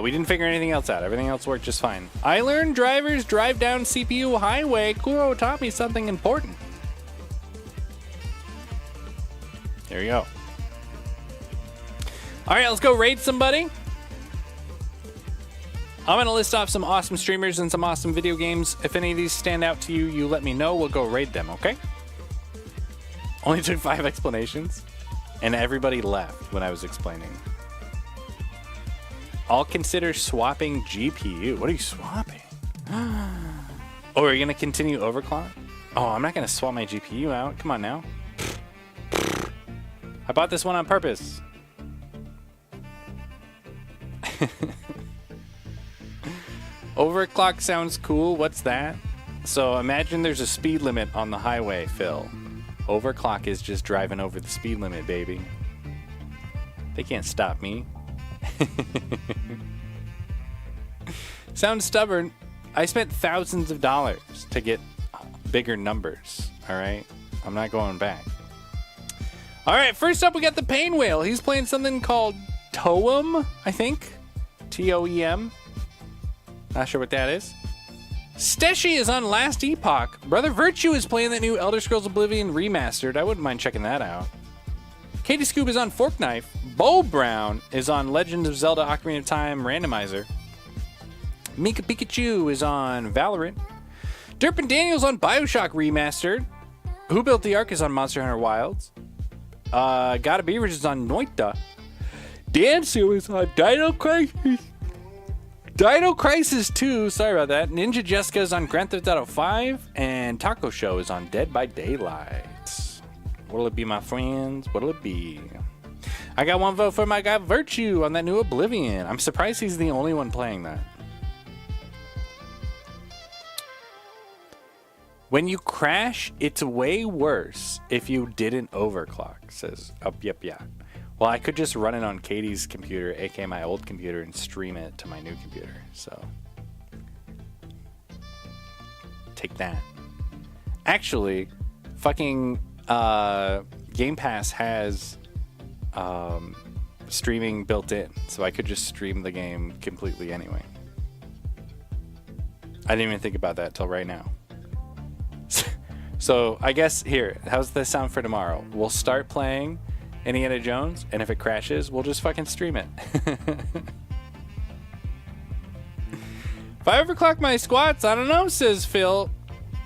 We didn't figure anything else out. Everything else worked just fine. I learned drivers drive down CPU highway. Kuro taught me something important. There you go. All right, let's go raid somebody. I'm going to list off some awesome streamers and some awesome video games. If any of these stand out to you, you let me know. We'll go raid them, okay? Only took 5 explanations, and everybody left when I was explaining. I'll consider swapping GPU. What are you swapping? Oh, are you going to continue overclock? Oh, I'm not going to swap my GPU out. Come on now. I bought this one on purpose. Overclock sounds cool. What's that? So imagine there's a speed limit on the highway, Phil. Overclock is just driving over the speed limit, baby. They can't stop me. Sounds stubborn. I spent thousands of dollars to get bigger numbers. All right, I'm not going back. All right, first up we got the Pain Whale. He's playing something called Toem, I think. Toem. Not sure what that is. Steshi is on Last Epoch. Brother Virtue is playing that new Elder Scrolls Oblivion remastered. I wouldn't mind checking that out. Katie Scoob is on Fork Knife. Bo Brown is on Legend of Zelda Ocarina of Time Randomizer. Mika Pikachu is on Valorant. Derpin Daniels on Bioshock Remastered. Who Built the Ark is on Monster Hunter Wilds. Gotta Beavers is on Noita. Dansu is on Dino Crisis. Dino Crisis 2, sorry about that. Ninja Jessica is on Grand Theft Auto 5. And Taco Show is on Dead by Daylight. What'll it be, my friends? What'll it be? I got one vote for my guy Virtue on that new Oblivion. I'm surprised he's the only one playing that. When you crash, it's way worse if you didn't overclock, says Yep. Well, I could just run it on Katie's computer, aka my old computer, and stream it to my new computer. So, take that. Actually, fucking Game Pass has streaming built in, so I could just stream the game completely anyway. I didn't even think about that till right now. So I guess here, how's this sound for tomorrow? We'll start playing Indiana Jones, and if it crashes, we'll just fucking stream it. If I overclock my squats, I don't know, says Phil.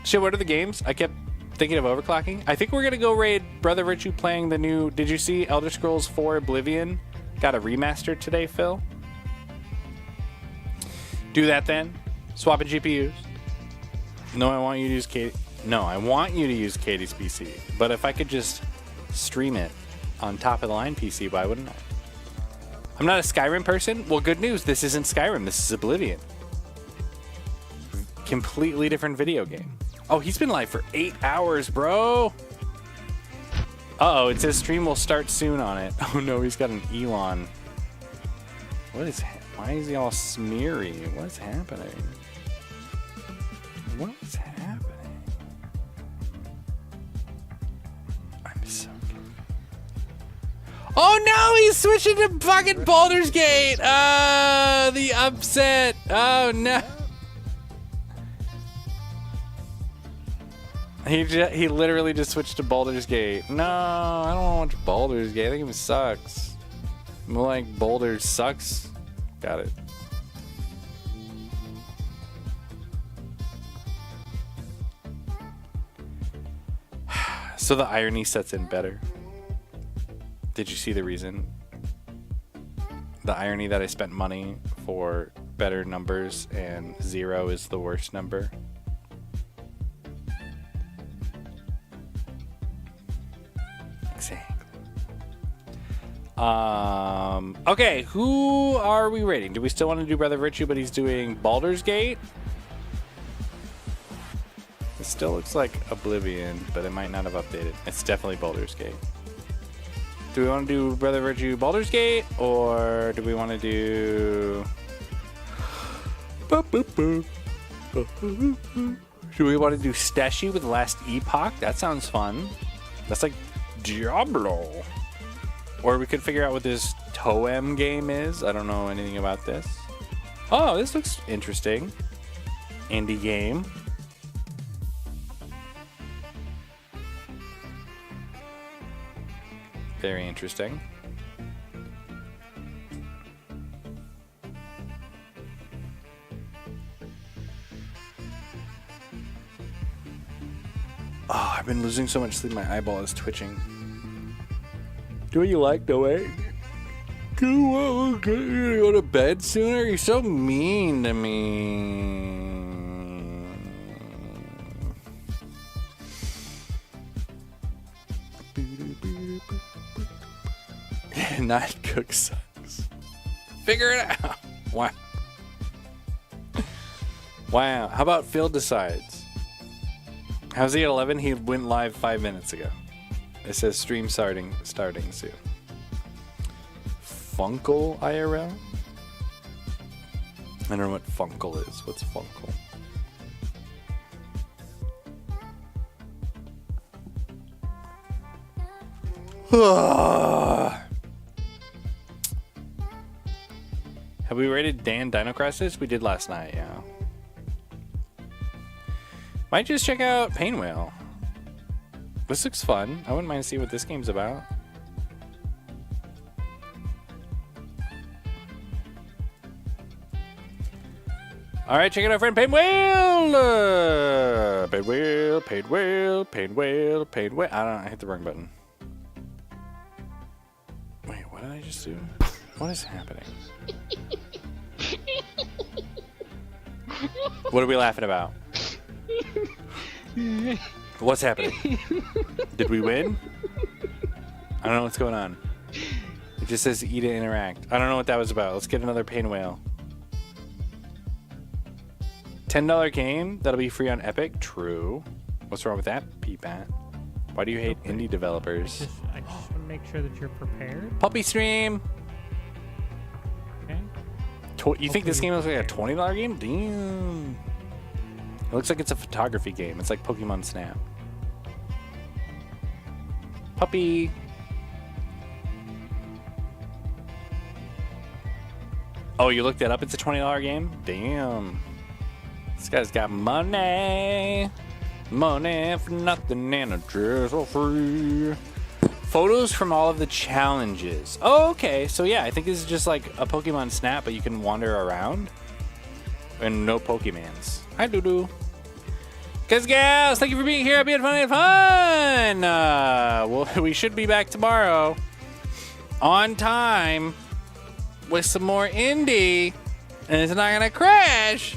Shit, what are the games? I kept thinking of overclocking. I think we're gonna go raid Brother Virtue playing the new, did you see Elder Scrolls 4 Oblivion? Got a remaster today, Phil. Do that then. Swapping GPUs. No, I want you to use Katie. No, I want you to use Katie's PC. But if I could just stream it on top of the line PC. Why wouldn't I? I'm not a Skyrim person. Well, good news. This isn't Skyrim. This is Oblivion. Completely different video game. Oh, he's been live for 8 hours, bro. Uh-oh, it says stream will start soon on it. Oh no, he's got an Elon. Why is he all smeary? What's happening? What is happening? I'm so confused. Oh no, he's switching to fucking Baldur's Gate! The upset! Oh no! He literally just switched to Baldur's Gate. No, I don't want to watch Baldur's Gate. I think it sucks. More like Boulder sucks. Got it. So the irony sets in better. Did you see the reason? The irony that I spent money for better numbers and 0 is the worst number. Exactly. Okay, who are we rating? Do we still want to do Brother Virtue, but he's doing Baldur's Gate? It still looks like Oblivion, but it might not have updated. It's definitely Baldur's Gate. Do we want to do Brother Virtue Baldur's Gate, or do we want to do... Do we want to do Steshi with Last Epoch? That sounds fun. That's like Diablo. Or we could figure out what this Toem game is. I don't know anything about this. Oh, this looks interesting. Indie game. Very interesting. Oh, I've been losing so much sleep. My eyeball is twitching. Do you like the way? Go to bed sooner? You're so mean to me. Not cook sucks. Figure it out. Wow. Wow. How about Phil decides? How's he at 11? He went live 5 minutes ago. It says stream starting soon. Funkle IRL? I don't know what Funkle is. What's Funkle? Have we rated Dan Dino Crisis? We did last night, yeah. Might just check out Pain Whale. This looks fun. I wouldn't mind seeing what this game's about. Alright, check out our friend Pain Whale! Pain Whale, Pain Whale, Pain Whale, Pain Whale. I don't know, I hit the wrong button. Wait, what did I just do? What is happening? What are we laughing about? What's happening? Did we win? I don't know what's going on. It just says eat and interact. I don't know what that was about. Let's get another Pain Whale. $10 game that'll be free on Epic. True. What's wrong with that, P-Pat? Why do you hate indie developers? I just want to make sure that you're prepared. Puppy stream. Okay. You think this game looks like a $20 game? Damn. It looks like it's a photography game. It's like Pokemon Snap. Puppy. Oh, you looked that up? It's a $20 game? Damn. This guy's got money. Money for nothing and a dress for free. Photos from all of the challenges. Oh, okay. So yeah, I think this is just like a Pokemon Snap, but you can wander around. And no Pokemans. Hi, Doodoo. Guys, gals, thank you for being here. I've been fun. Well, we should be back tomorrow on time with some more indie, and it's not gonna crash.